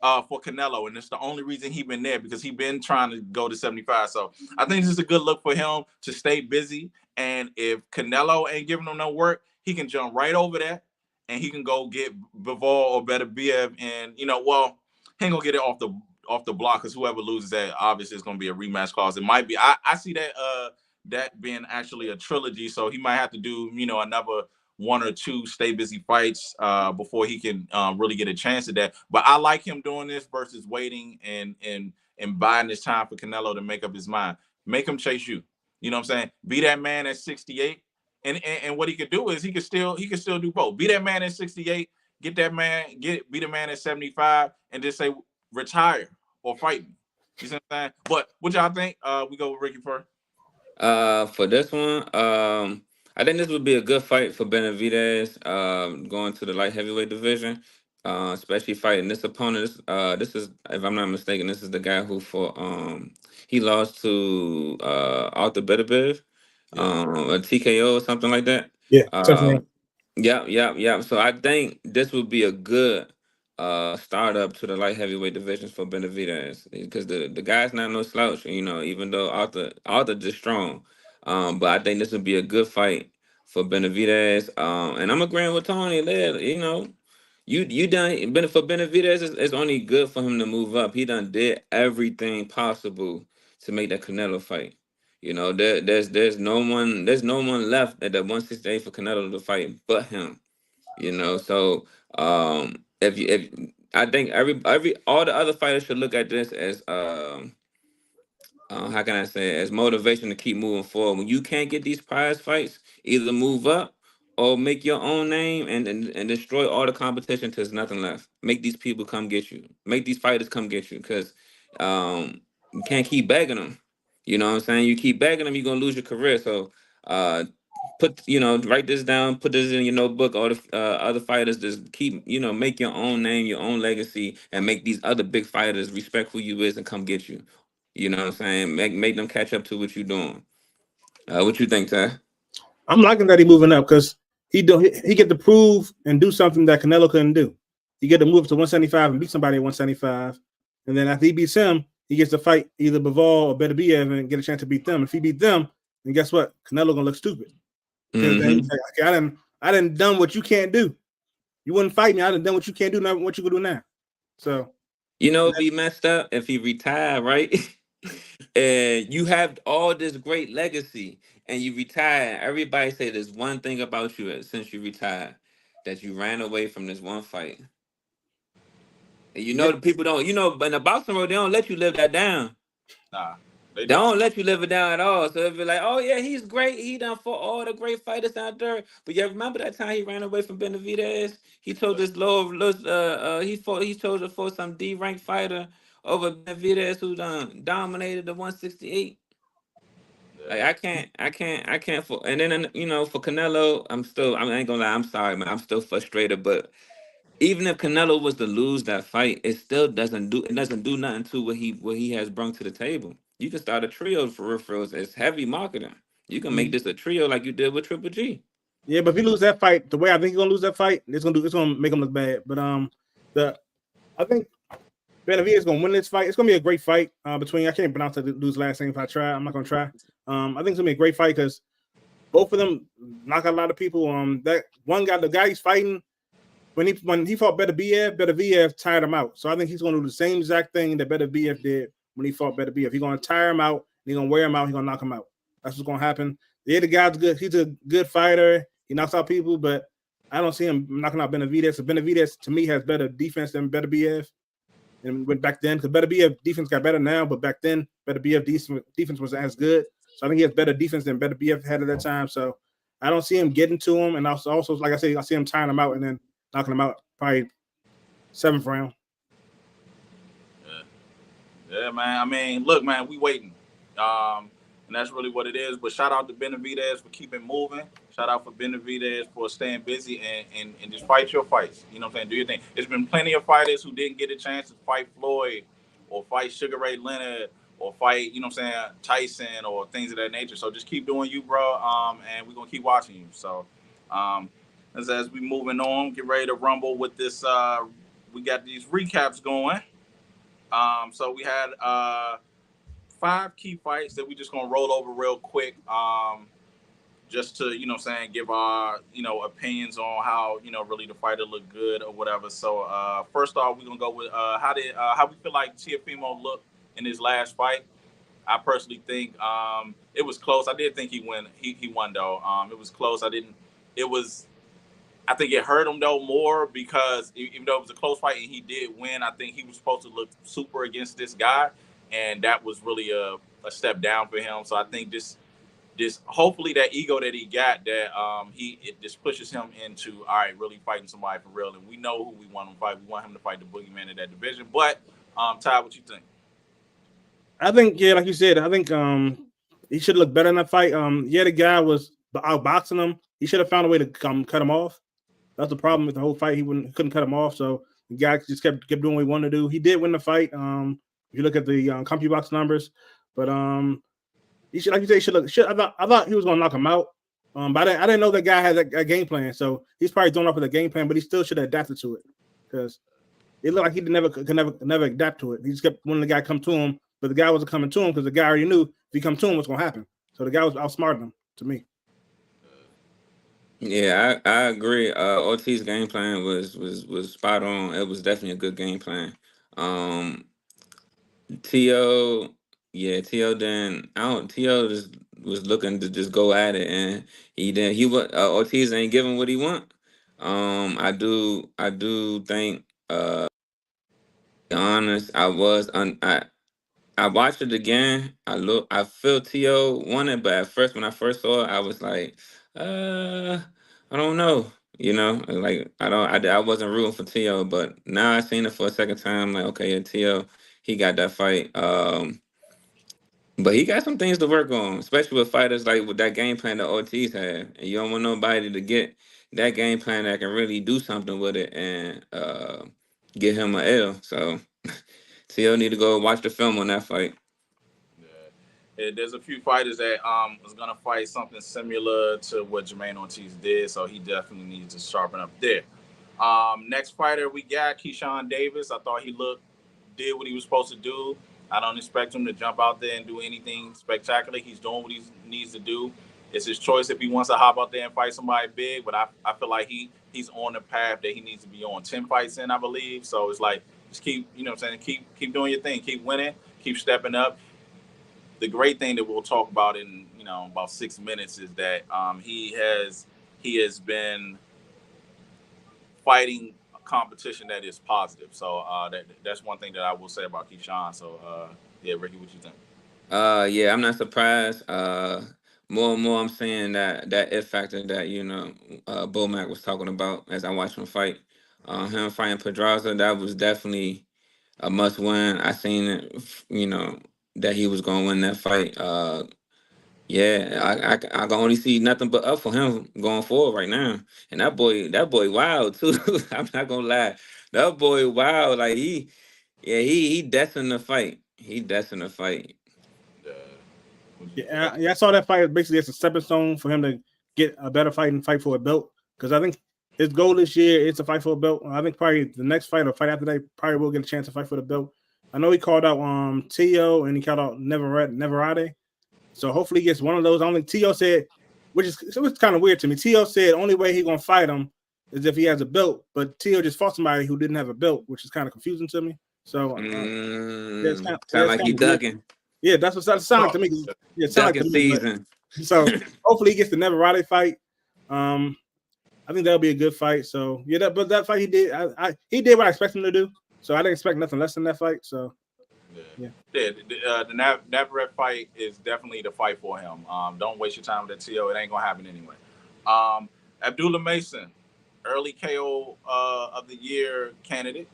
for Canelo, and it's the only reason he been there because he been trying to go to 75. So I think this is a good look for him to stay busy. And if Canelo ain't giving him no work, he can jump right over that and he can go get Bivol or Beterbiev, and he ain't gonna get it off the block because whoever loses that obviously is gonna be a rematch clause. It might be. I see that being actually a trilogy, so he might have to do another one or two stay busy fights before he can really get a chance at that. But I like him doing this versus waiting and buying this time for Canelo to make up his mind. Make him chase you. You know what I'm saying? Be that man at 68. And what he could do is he could still do both. Be that man at 68, be the man at 75, and just say retire or fight me. You see what I'm saying? But what y'all think? We go with Ricky first. For this one, I think this would be a good fight for Benavidez, going to the light heavyweight division, especially fighting this opponent. This is, if I'm not mistaken, this is the guy who he lost to Arthur Beterbiev, a TKO or something like that. Yeah, tough Um, round. yeah. So I think this would be a good startup to the light heavyweight divisions for Benavidez because the guy's not no slouch, even though Arthur just strong. But I think this would be a good fight for Benavidez. And I'm agreeing with Tony there, you done been for Benavidez, it's only good for him to move up. He done did everything possible to make that Canelo fight. There's no one left at the 168 for Canelo to fight but him. So if I think every all the other fighters should look at this as how can I say it, as motivation to keep moving forward. When you can't get these prize fights, either move up or make your own name and destroy all the competition till there's nothing left. Make these people come get you. Make these fighters come get you because you can't keep begging them. You know what I'm saying? You keep begging them, you're gonna lose your career. So uh, write this down, put this in your notebook. All the other fighters just keep, make your own name, your own legacy, and make these other big fighters respect who you is and come get you. You know what I'm saying? Make them catch up to what you're doing. What you think, Ty? I'm liking that he moving up because he get to prove and do something that Canelo couldn't do. He get to move to 175 and beat somebody at 175, and then after he beats him, he gets to fight either Bivol or Beterbiev and get a chance to beat them. If he beat them, then guess what? Canelo gonna look stupid. Because then he's like, okay, I done done what you can't do. You wouldn't fight me. I done what you can't do. Now what you gonna do now? So It'd be messed up if he retired, right? And you have all this great legacy, and you retire. Everybody say there's one thing about you since you retired, that you ran away from this one fight. And yeah, the people don't, but in the boxing world, they don't let you live that down. Nah, they They don't. don't let you live it down at all. So if you're like, oh yeah, he's great. He done fought all the great fighters out there. But yeah, remember that time he ran away from Benavidez? He told this he chose to fight some D ranked fighter over Benavidez who done dominated the 168. Like I can't for and then for Canelo, I ain't gonna lie, I'm sorry, man. I'm still frustrated, but even if Canelo was to lose that fight, it doesn't do nothing to what he has brought to the table. You can start a trio for real. It's heavy marketing. You can make this a trio like you did with Triple G. Yeah, but if he lose that fight, the way I think he's gonna lose that fight, it's gonna make him look bad. But I think Benavidez is gonna win this fight. It's gonna be a great fight between. I can't pronounce the dude's last name if I try. I'm not gonna try. I think it's gonna be a great fight because both of them knock out a lot of people. That one guy, the guy he's fighting, when he fought Benavidez tired him out. So I think he's gonna do the same exact thing that Benavidez did when he fought Benavidez. He's gonna tire him out. He's gonna wear him out. He's gonna knock him out. That's what's gonna happen. Yeah, the guy's good. He's a good fighter. He knocks out people, but I don't see him knocking out Benavidez. So Benavidez to me has better defense than Benavidez. And went back then, because Benavidez defense got better now, but back then Benavidez defense wasn't as good. So I think he has better defense than Benavidez had at that time. So I don't see him getting to him, and also like I say, I see him tying him out and then knocking him out probably 7th round. Yeah, man. I mean, look, man, we waiting. And that's really what it is. But shout out to Benavidez for keeping moving. Shout out for Benavidez for staying busy and just fight your fights. You know what I'm saying? Do your thing. There's been plenty of fighters who didn't get a chance to fight Floyd or fight Sugar Ray Leonard or fight, you know what I'm saying, Tyson or things of that nature. So just keep doing you, bro. And we're going to keep watching you. So as we moving on, get ready to rumble with this. We got these recaps going. So we had 5 key fights that we just gonna roll over real quick, just to, you know what I'm saying, give our, you know, opinions on how, you know, really the fighter looked good or whatever. So first off, we're gonna go with how we feel like Teofimo looked in his last fight. I personally think it was close. I did think he won though. It was close. I think it hurt him though more because even though it was a close fight and he did win, I think he was supposed to look super against this guy, and that was really a step down for him. So I think this hopefully that ego that he got, that it just pushes him into, all right, really fighting somebody for real. And we know who we want him to fight. We want him to fight the boogeyman in that division. But Ty, what you think? I think, yeah, like you said, I think he should look better in that fight. Yeah, the guy was outboxing him. He should have found a way to cut him off. That's the problem with the whole fight. He couldn't cut him off, so the guy just kept doing what he wanted to do. He did win the fight. If you look at the CompuBox numbers, but he should, like you say, I thought he was going to knock him out. But I didn't know that guy had a game plan, so he's probably thrown off with a game plan. But he still should have adapted to it because it looked like he could never adapt to it. He just kept wanting the guy come to him, but the guy wasn't coming to him because the guy already knew if he come to him, what's going to happen. So the guy was outsmarting him to me. Yeah, I agree. OT's game plan was spot on. It was definitely a good game plan. T.O. then T.O. just was looking to just go at it, and he was Ortiz ain't giving what he want. I do think honest, I watched it again. I feel T.O. won it, but at first when I first saw it, I was like, I don't know. You know, like I wasn't rooting for T.O., but now I seen it for a second time. Like, okay, yeah, T.O. he got that fight. But he got some things to work on, especially with fighters like with that game plan that Ortiz had. And you don't want nobody to get that game plan that can really do something with it and get him an L. So T.O. need to go watch the film on that fight. Yeah, there's a few fighters that was gonna fight something similar to what Jermaine Ortiz did, so he definitely needs to sharpen up there. Next fighter we got Keyshawn Davis. I thought he did what he was supposed to do. I don't expect him to jump out there and do anything spectacular. He's doing what he needs to do. It's his choice if he wants to hop out there and fight somebody big, but I feel like he's on the path that he needs to be on. 10 fights in, I believe. So it's like, just keep, you know what I'm saying, keep doing your thing, keep winning, keep stepping up. The great thing that we'll talk about in, you know, about 6 minutes is that he has been fighting competition that is positive. So that's one thing that I will say about Keyshawn. So yeah, Ricky, what you think? Yeah, I'm not surprised. More and more I'm seeing that if factor that, you know, Bull Mac was talking about as I watched him fight. Him fighting Pedraza, that was definitely a must win. I seen it, you know, that he was gonna win that fight. Yeah, I can only see nothing but up for him going forward right now. And that boy wild too. I'm not gonna lie. That boy wild. Like he destined to fight. He destined to fight. Yeah, I saw that fight basically as a stepping stone for him to get a better fight and fight for a belt, because I think his goal this year is to fight for a belt. I think probably the next fight or fight after that probably will get a chance to fight for the belt. I know he called out Tio and he called out Neverade. So hopefully he gets one of those. I don't think Tio said, which is kind of weird to me. Tio said only way he's gonna fight him is if he has a belt, but Tio just fought somebody who didn't have a belt, which is kind of confusing to me. So sound like he ducking. Yeah, that's what it sounded like to me. Yeah, it sounded like to me. Season. So hopefully he gets the Neverade fight. I think that'll be a good fight. So yeah, but that fight he did, he did what I expected him to do. So I didn't expect nothing less than that fight. So the Navarrete fight is definitely the fight for him. Don't waste your time with that TO. It ain't gonna happen anyway. Abdullah Mason, early KO of the year candidate.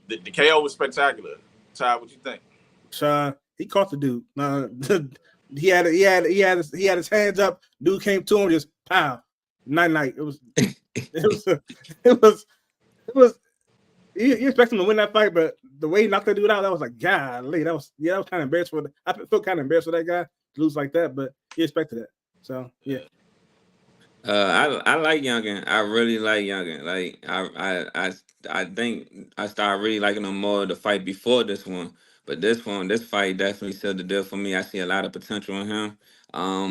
The KO was spectacular. Ty, what you think? He caught the dude. He had his hands up. Dude came to him, just pow, night. It was. You expect him to win that fight, but the way he knocked that dude out, that was like, golly, that was kind of embarrassing. I felt kind of embarrassed for that guy to lose like that, but he expected it. So yeah. I like Youngin. I really like Youngin. Like I think I started really liking him more the fight before this one. But this fight definitely sealed the deal for me. I see a lot of potential in him.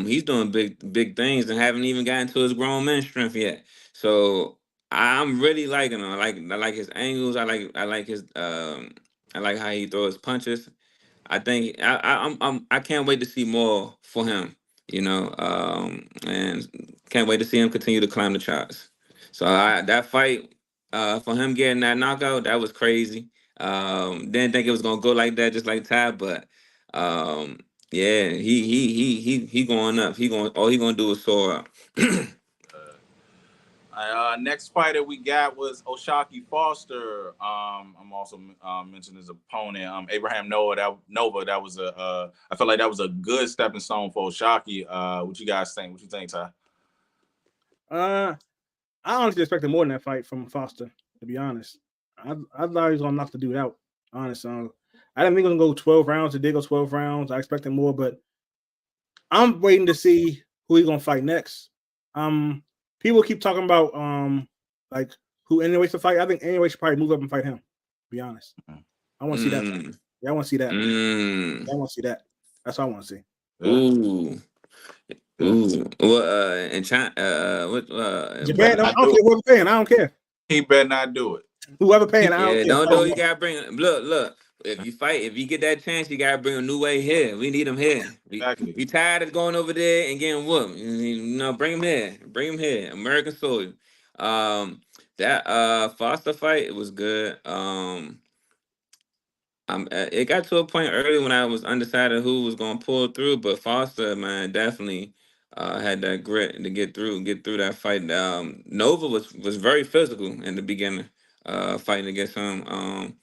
He's doing big things and haven't even gotten to his grown man strength yet. So I'm really liking him. I like his angles. I like his I like how he throws punches. I think I can't wait to see more for him, and can't wait to see him continue to climb the charts. So that fight for him getting that knockout, that was crazy. Didn't think it was gonna go like that, just like Ty, but yeah, he going up. All he gonna do is soar up. Next fighter we got was O'Shaquie Foster. I'm also mentioning his opponent, Abraham Nova. That was I felt like that was a good stepping stone for O'Shaquie. What you guys think? What you think, Ty? I honestly expected more than that fight from Foster, to be honest. I thought he was gonna knock the dude out. Honest, I didn't think it was gonna go 12 rounds. It did go 12 rounds. I expected more, but I'm waiting to see who he's gonna fight next. People keep talking about like who anyway to fight. I think anyway should probably move up and fight him. To be honest, I want to see that. Yeah, I want to see that. I want to see that. That's what I want to see. Ooh. Well, in China, Japan. I don't care whoever paying. I don't care. He better not do it. Whoever paying, I don't care. Don't do it. You gotta bring. Look. If you get that chance, you gotta bring a new way here. We need him here. We tired of going over there and getting whooped. Bring him here. Bring him here. American soil. That Foster fight, it was good. It got to a point early when I was undecided who was gonna pull through, but Foster, man, definitely had that grit to get through that fight. Nova was very physical in the beginning, fighting against him.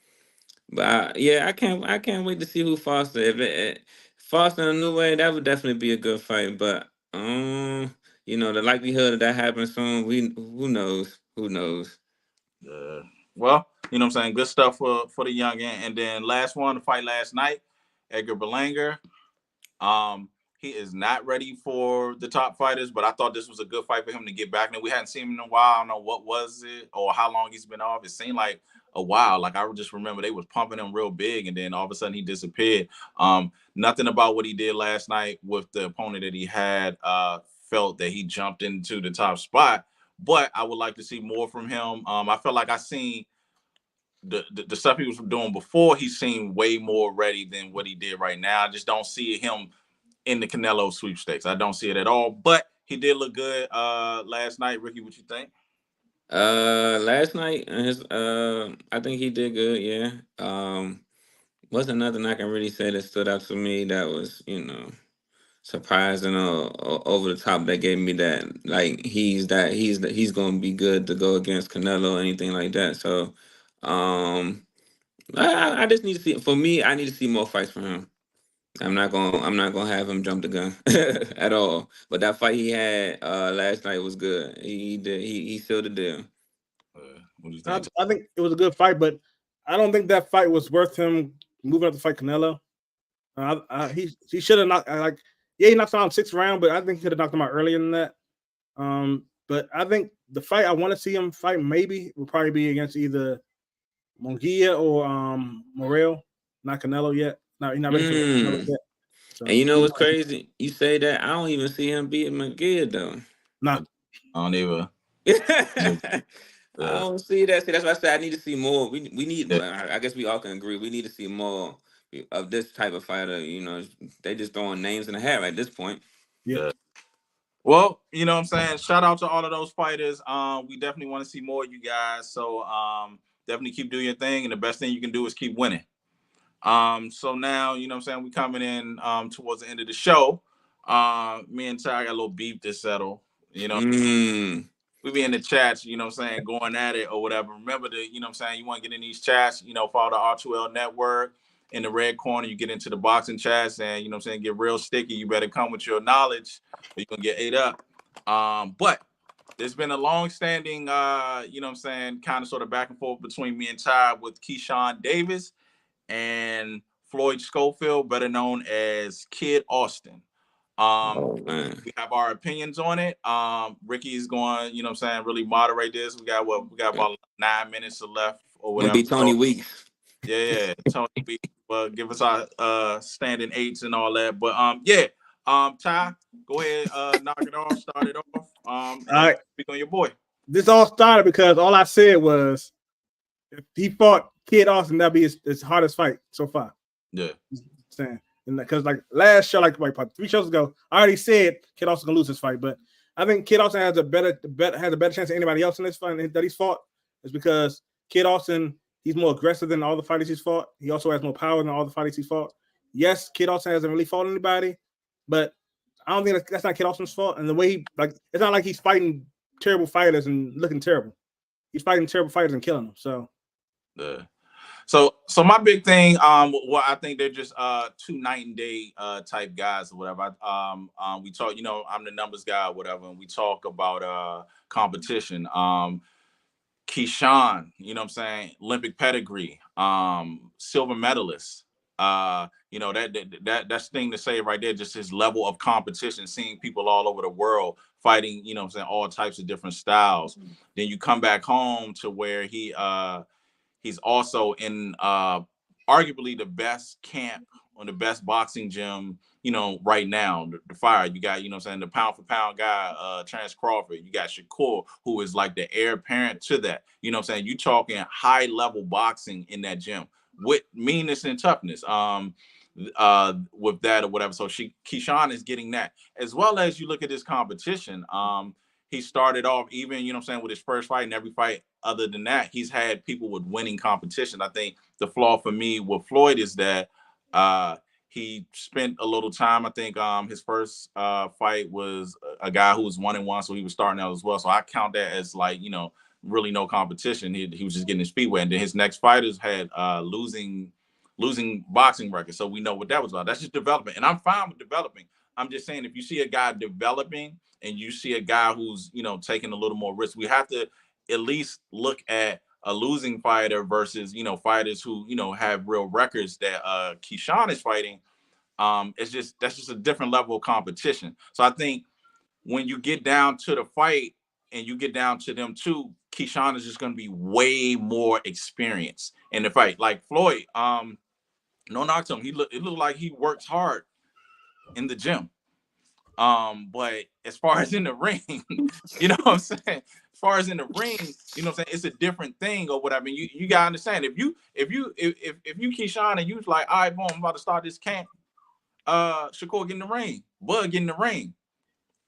But I can't wait to see who Foster. If Foster in a new way, that would definitely be a good fight. But the likelihood of that happening soon, who knows? Who knows? Well, you know what I'm saying? Good stuff for the youngin. And then last one to fight last night, Edgar Berlanga. He is not ready for the top fighters, but I thought this was a good fight for him to get back. And we hadn't seen him in a while. I don't know what was it or how long he's been off. It seemed like a while. Like I just remember they was pumping him real big, and then all of a sudden he disappeared. Nothing about what he did last night with the opponent that he had felt that he jumped into the top spot. But I would like to see more from him. I felt like I seen the stuff he was doing before. He seemed way more ready than what he did right now. I just don't see him in the Canelo sweepstakes. I don't see it at all. But he did look good last night. Ricky, what you think? Last night, I think he did good. Yeah. Wasn't nothing I can really say that stood out to me that was, surprising or over the top that gave me that like he's gonna be good to go against Canelo or anything like that. So, I just need to see. For me, I need to see more fights from him. I'm not gonna have him jump the gun at all. But that fight he had last night was good. He sealed the deal. What do you think? I think it was a good fight, but I don't think that fight was worth him moving up to fight Canelo. He should have not. Like Yeah, he knocked him out in 6th round, but I think he could have knocked him out earlier than that. But I think the fight I want to see him fight maybe will probably be against either Munguia or Morel. Not Canelo yet. He's not ready for Canelo yet. So, and you know what's crazy? You say that I don't even see him beating McGill though. Nah. I don't even. I don't see that. See, that's why I said I need to see more. We need. Yeah. I guess we all can agree. We need to see more of this type of fighter. You know, they just throwing names in the hat at this point. Yeah. Well, you know what I'm saying? Shout out to all of those fighters. We definitely want to see more of you guys. So definitely keep doing your thing. And the best thing you can do is keep winning. So now, you know what I'm saying, we coming in towards the end of the show. Me and Ty got a little beef to settle. You know, we be in the chats, you know what I'm saying, going at it or whatever. Remember you know what I'm saying, you want to get in these chats, you know, follow the R2L network. In the red corner, you get into the boxing chats and, you know what I'm saying, get real sticky. You better come with your knowledge or you're going to get ate up. But there's been a long-standing, you know what I'm saying, kind of sort of back and forth between me and Ty with Keyshawn Davis and Floyd Schofield, better known as Kid Austin. We have our opinions on it. Ricky's going, you know what I'm saying, really moderate this. We got about 9 minutes left or whatever. Gonna be Tony Weeks. Yeah, Tony Weeks. Well, give us our standing 8s and all that. But Ty, go ahead, knock it off, start it off. All right, speak on your boy. This all started because all I said was if he fought Kid Austin, that'd be his hardest fight so far. Yeah. Saying. Because like last show, like 3 shows ago, I already said Kid Austin gonna lose this fight, but I think Kid Austin has a better chance than anybody else in this fight that he's fought. Is because Kid Austin, he's more aggressive than all the fighters he's fought. He also has more power than all the fighters he's fought. Yes, Kid Austin hasn't really fought anybody, but I don't think that's not Kid Austin's fault. And the way it's not like he's fighting terrible fighters and looking terrible. He's fighting terrible fighters and killing them. So, yeah. So my big thing, well, I think they're just 2 night and day type guys or whatever. We talk, you know, I'm the numbers guy or whatever, and we talk about competition. Keyshawn, you know what I'm saying, Olympic pedigree, silver medalist. You know, that's the thing to say right there, just his level of competition, seeing people all over the world fighting, you know what I'm saying, all types of different styles. Mm-hmm. Then you come back home to where he's also in arguably the best camp or the best boxing gym, you know, right now. The Fire, you got, you know what I'm saying, the pound for pound guy, Terence Crawford. You got Shakur, who is like the heir apparent to that. You know what I'm saying? You talking high level boxing in that gym with meanness and toughness. With that or whatever. So Keyshawn is getting that. As well as you look at this competition, he started off even, you know what I'm saying, with his first fight and every fight other than that, he's had people with winning competition. I think the flaw for me with Floyd is that he spent a little time. I think his first fight was a guy who was 1-1, so he was starting out as well. So I count that as like, you know, really no competition. He was just getting his feet wet. And then his next fighters had losing boxing records. So we know what that was about. That's just development. And I'm fine with developing. I'm just saying, if you see a guy developing and you see a guy who's, you know, taking a little more risk, we have to at least look at a losing fighter versus, you know, fighters who, you know, have real records that Keyshawn is fighting. That's just a different level of competition. So I think when you get down to the fight and you get down to them too, Keyshawn is just going to be way more experienced in the fight. Like Floyd, no knock to him. It looked like he works hard in the gym. But as far as in the ring, you know what I'm saying? As far as in the ring, you know what I'm saying? It's a different thing or whatever. I mean, you gotta understand. If you Keyshawn and you like, all right, boom, I'm about to start this camp. Shakur get in the ring, Bud get in the ring.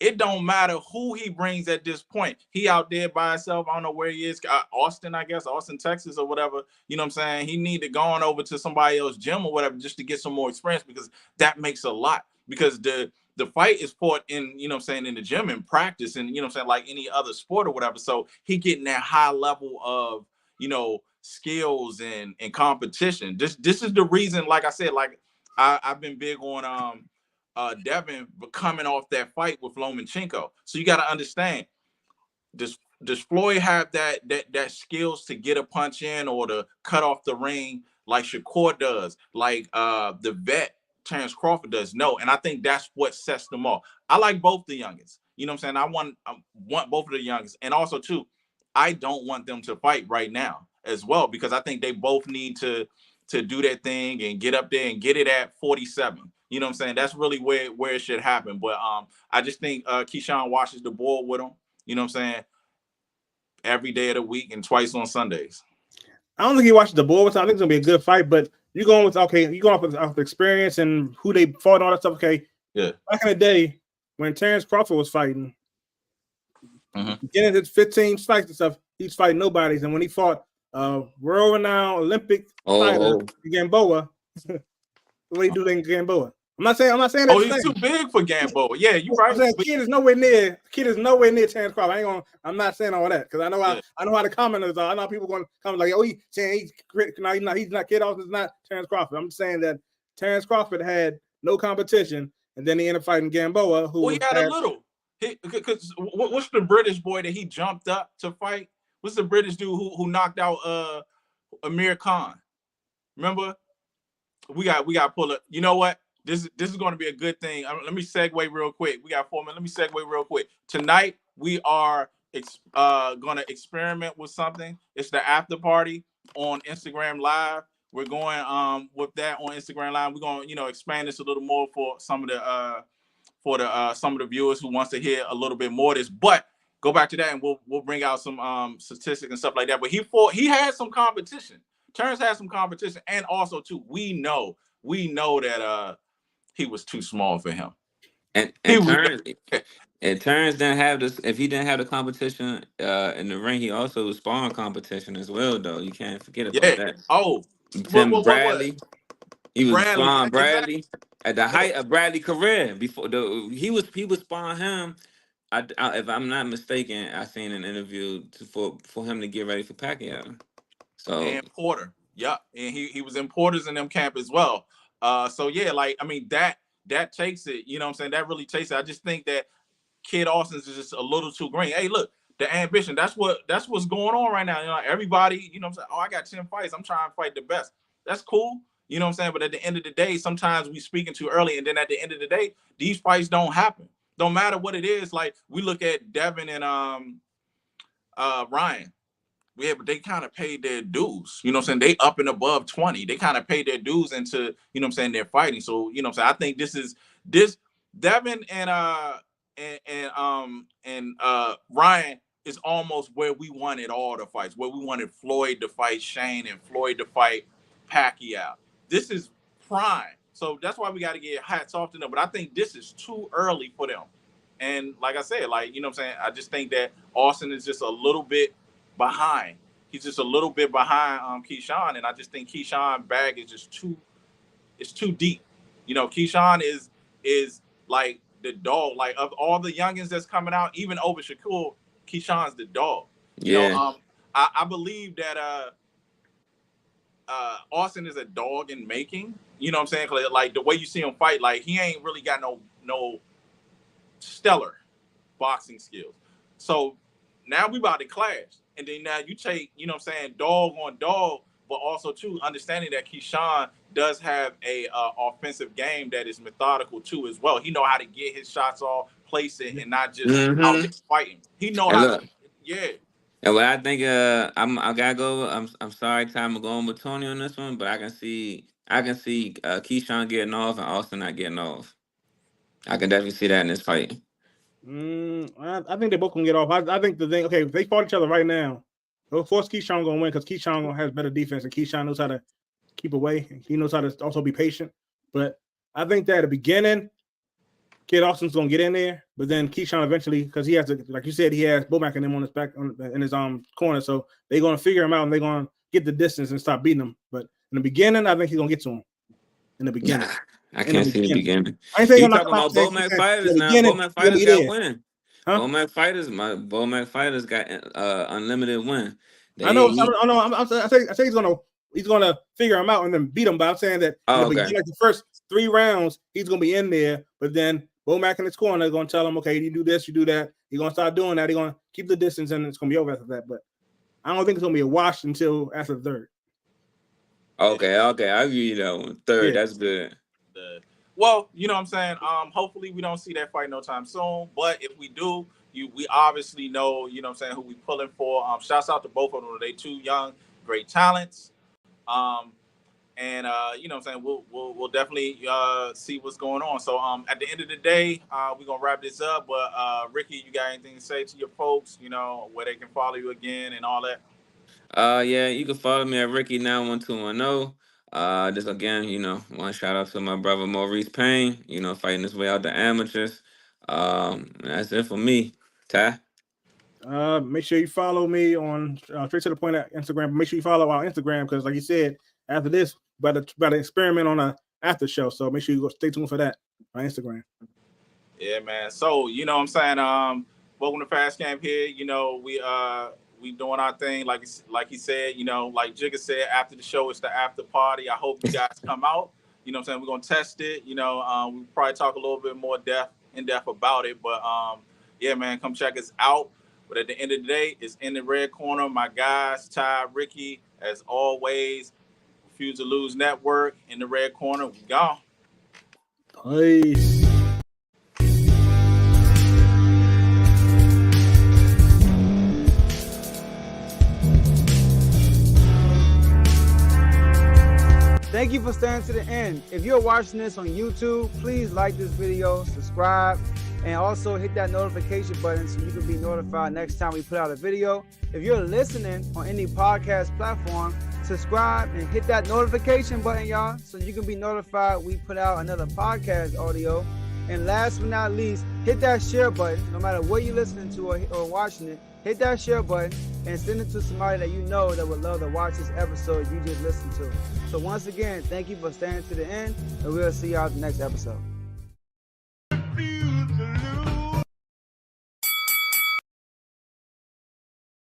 It don't matter who he brings at this point. He out there by himself. I don't know where he is. Austin, I guess, Austin, Texas or whatever. You know what I'm saying? He need to go on over to somebody else's gym or whatever just to get some more experience, because that makes a lot. Because the fight is fought in, you know what I'm saying, in the gym in practice and, you know what I'm saying, like any other sport or whatever. So he getting that high level of, you know, skills and competition. This is the reason, like I said, like I've been big on Devin coming off that fight with Lomachenko. So you got to understand, does Floyd have that skills to get a punch in or to cut off the ring like Shakur does, like the vet Terrence Crawford does. No, and I think that's what sets them off. I like both the youngins. You know what I'm saying? I want both of the youngins, and also too, I don't want them to fight right now as well, because I think they both need to do their thing and get up there and get it at 47. You know what I'm saying? That's really where it should happen. But I just think Keyshawn washes the board with him. You know what I'm saying? Every day of the week and twice on Sundays. I don't think he watched the board. I think it's gonna be a good fight, but you're going with you going off experience and who they fought and all that stuff. Okay, yeah. Back in the day when Terrence Crawford was fighting, getting his 15 fights and stuff, he's fighting nobodies. And when he fought world-renowned Olympic fighter Gamboa, the way he do that in Gamboa. I'm not saying that. Oh, he's too big for Gamboa. Yeah, you're right. I'm saying kid is nowhere near Terrence Crawford. I'm not saying all that because I know how the commenters are. I know people going to comment like, oh, he's saying he's not Kid Austin's not Terrence Crawford. I'm just saying that Terrence Crawford had no competition, and then he ended up fighting Gamboa, who he had a little. Because what's the British boy that he jumped up to fight? What's the British dude who knocked out Amir Khan? Remember? We got to pull it. You know what? This is going to be a good thing. Let me segue real quick. We got 4 minutes. Let me segue real quick. Tonight we are going to experiment with something. It's the after party on Instagram Live. We're going with that on Instagram Live. We're going to expand this a little more for some of the some of the viewers who wants to hear a little bit more of this. But go back to that and we'll bring out some statistics and stuff like that. But he had some competition. Terrence had some competition, and also too, we know that he was too small for him. And Terrence didn't have this. If he didn't have the competition in the ring, he also was sparring competition as well, though. You can't forget about that. Oh, Tim Bradley. He was sparring Bradley exactly. at the height of Bradley's career. Before he was sparring him. If I'm not mistaken, I seen an interview for him to get ready for Pacquiao. So and Porter, yeah, and he was in Porter's in them camp as well. So yeah, that takes it. You know what I'm saying? That really takes it. I just think that Kid Austin's is just a little too green. Hey, look, the ambition. That's what's going on right now. Everybody. You know what I'm saying? Oh, I got 10 fights. I'm trying to fight the best. That's cool. You know what I'm saying? But at the end of the day, sometimes we speaking too early, and then at the end of the day, these fights don't happen. Don't matter what it is. Like we look at Devin and Ryan. Yeah, but they kind of paid their dues. You know what I'm saying? They up and above 20. They kind of paid their dues into, you know what I'm saying, they're fighting. So, you know what I'm saying? I think this Devin and Ryan is almost where we wanted all the fights, where we wanted Floyd to fight Shane and Floyd to fight Pacquiao. This is prime. So that's why we got to get hats off to them. But I think this is too early for them. And like I said, like, you know what I'm saying? I just think that Austin is just a little bit behind. He's just a little bit behind Keyshawn, and I just think Keyshawn bag is just too deep. You know, Keyshawn is like the dog. Like of all the youngins that's coming out, even over Shakur, Keyshawn's the dog. Yeah. You know, I believe that Austin is a dog in making. You know what I'm saying? Like the way you see him fight, like he ain't really got no stellar boxing skills. So now we about to clash. And then now you take, you know what I'm saying, dog on dog, but also too understanding that Keyshawn does have a offensive game that is methodical too as well. He know how to get his shots off, place it, and not just out there fighting. He know how to, yeah. And what I think, I gotta go. I'm sorry, time to go on with Tony on this one, but I can see Keyshawn getting off and Austin not getting off. I can definitely see that in this fight. I think they both gonna get off. I think the thing, okay, if they fought each other right now, of course Keyshawn gonna win because Keyshawn has better defense and Keyshawn knows how to keep away. He knows how to also be patient. But I think that at the beginning, Kid Austin's gonna get in there, but then Keyshawn eventually, because he has to, like you said, he has Bomac and him on his back in his corner, so they're gonna figure him out and they're gonna get the distance and stop beating him. But in the beginning, I think he's gonna get to him. In the beginning. Nah, I can't see the beginning. I ain't saying you talking about Bomac fighters now. Bomac fighters got win. Huh? Bomac fighters got unlimited win. I know. I say he's gonna figure him out and then beat him. But I'm saying that beginning, like the first 3 rounds, he's gonna be in there. But then Bomac in his corner is gonna tell him, okay, you do this, you do that. He's gonna start doing that. He's gonna keep the distance, and it's gonna be over after that. But I don't think it's gonna be a wash until after the 3rd. Okay, I'll give you that one. 3rd, yeah. That's good. Well, you know what I'm saying. Hopefully we don't see that fight no time soon. But if we do, we obviously know, you know what I'm saying, who we pulling for. Shouts out to both of them. They two young, great talents. And you know what I'm saying, we'll definitely see what's going on. So at the end of the day, we're gonna wrap this up. But Ricky, you got anything to say to your folks, you know, where they can follow you again and all that? Yeah, you can follow me at Ricky91210. Just again, you know, one shout out to my brother Maurice Payne, you know, fighting his way out the amateurs. That's it for me. Ty. Make sure you follow me on Straight to the Point at Instagram. Make sure you follow our Instagram because, like you said, after this, about to experiment on a after show. So make sure you go stay tuned for that on Instagram. Yeah, man. So you know what I'm saying. Welcome to Fast Camp here. You know, we doing our thing, like he said, you know, like Jigga said, after the show, it's the after party. I hope you guys come out. You know what I'm saying? We're going to test it. You know, we'll probably talk a little bit more in depth about it. But, yeah, man, come check us out. But at the end of the day, it's in the red corner. My guys, Ty, Ricky, as always, Refuse to Lose Network in the red corner. We gone. Peace. Thank you for staying to the end. If you're watching this on YouTube, please like this video, subscribe, and also hit that notification button so you can be notified next time we put out a video. If you're listening on any podcast platform, subscribe and hit that notification button, y'all, so you can be notified we put out another podcast audio. And last but not least, hit that share button. No matter what you're listening to or watching it, hit that share button and send it to somebody that you know that would love to watch this episode you just listened to. So once again, thank you for staying to the end, and we'll see y'all at the next episode.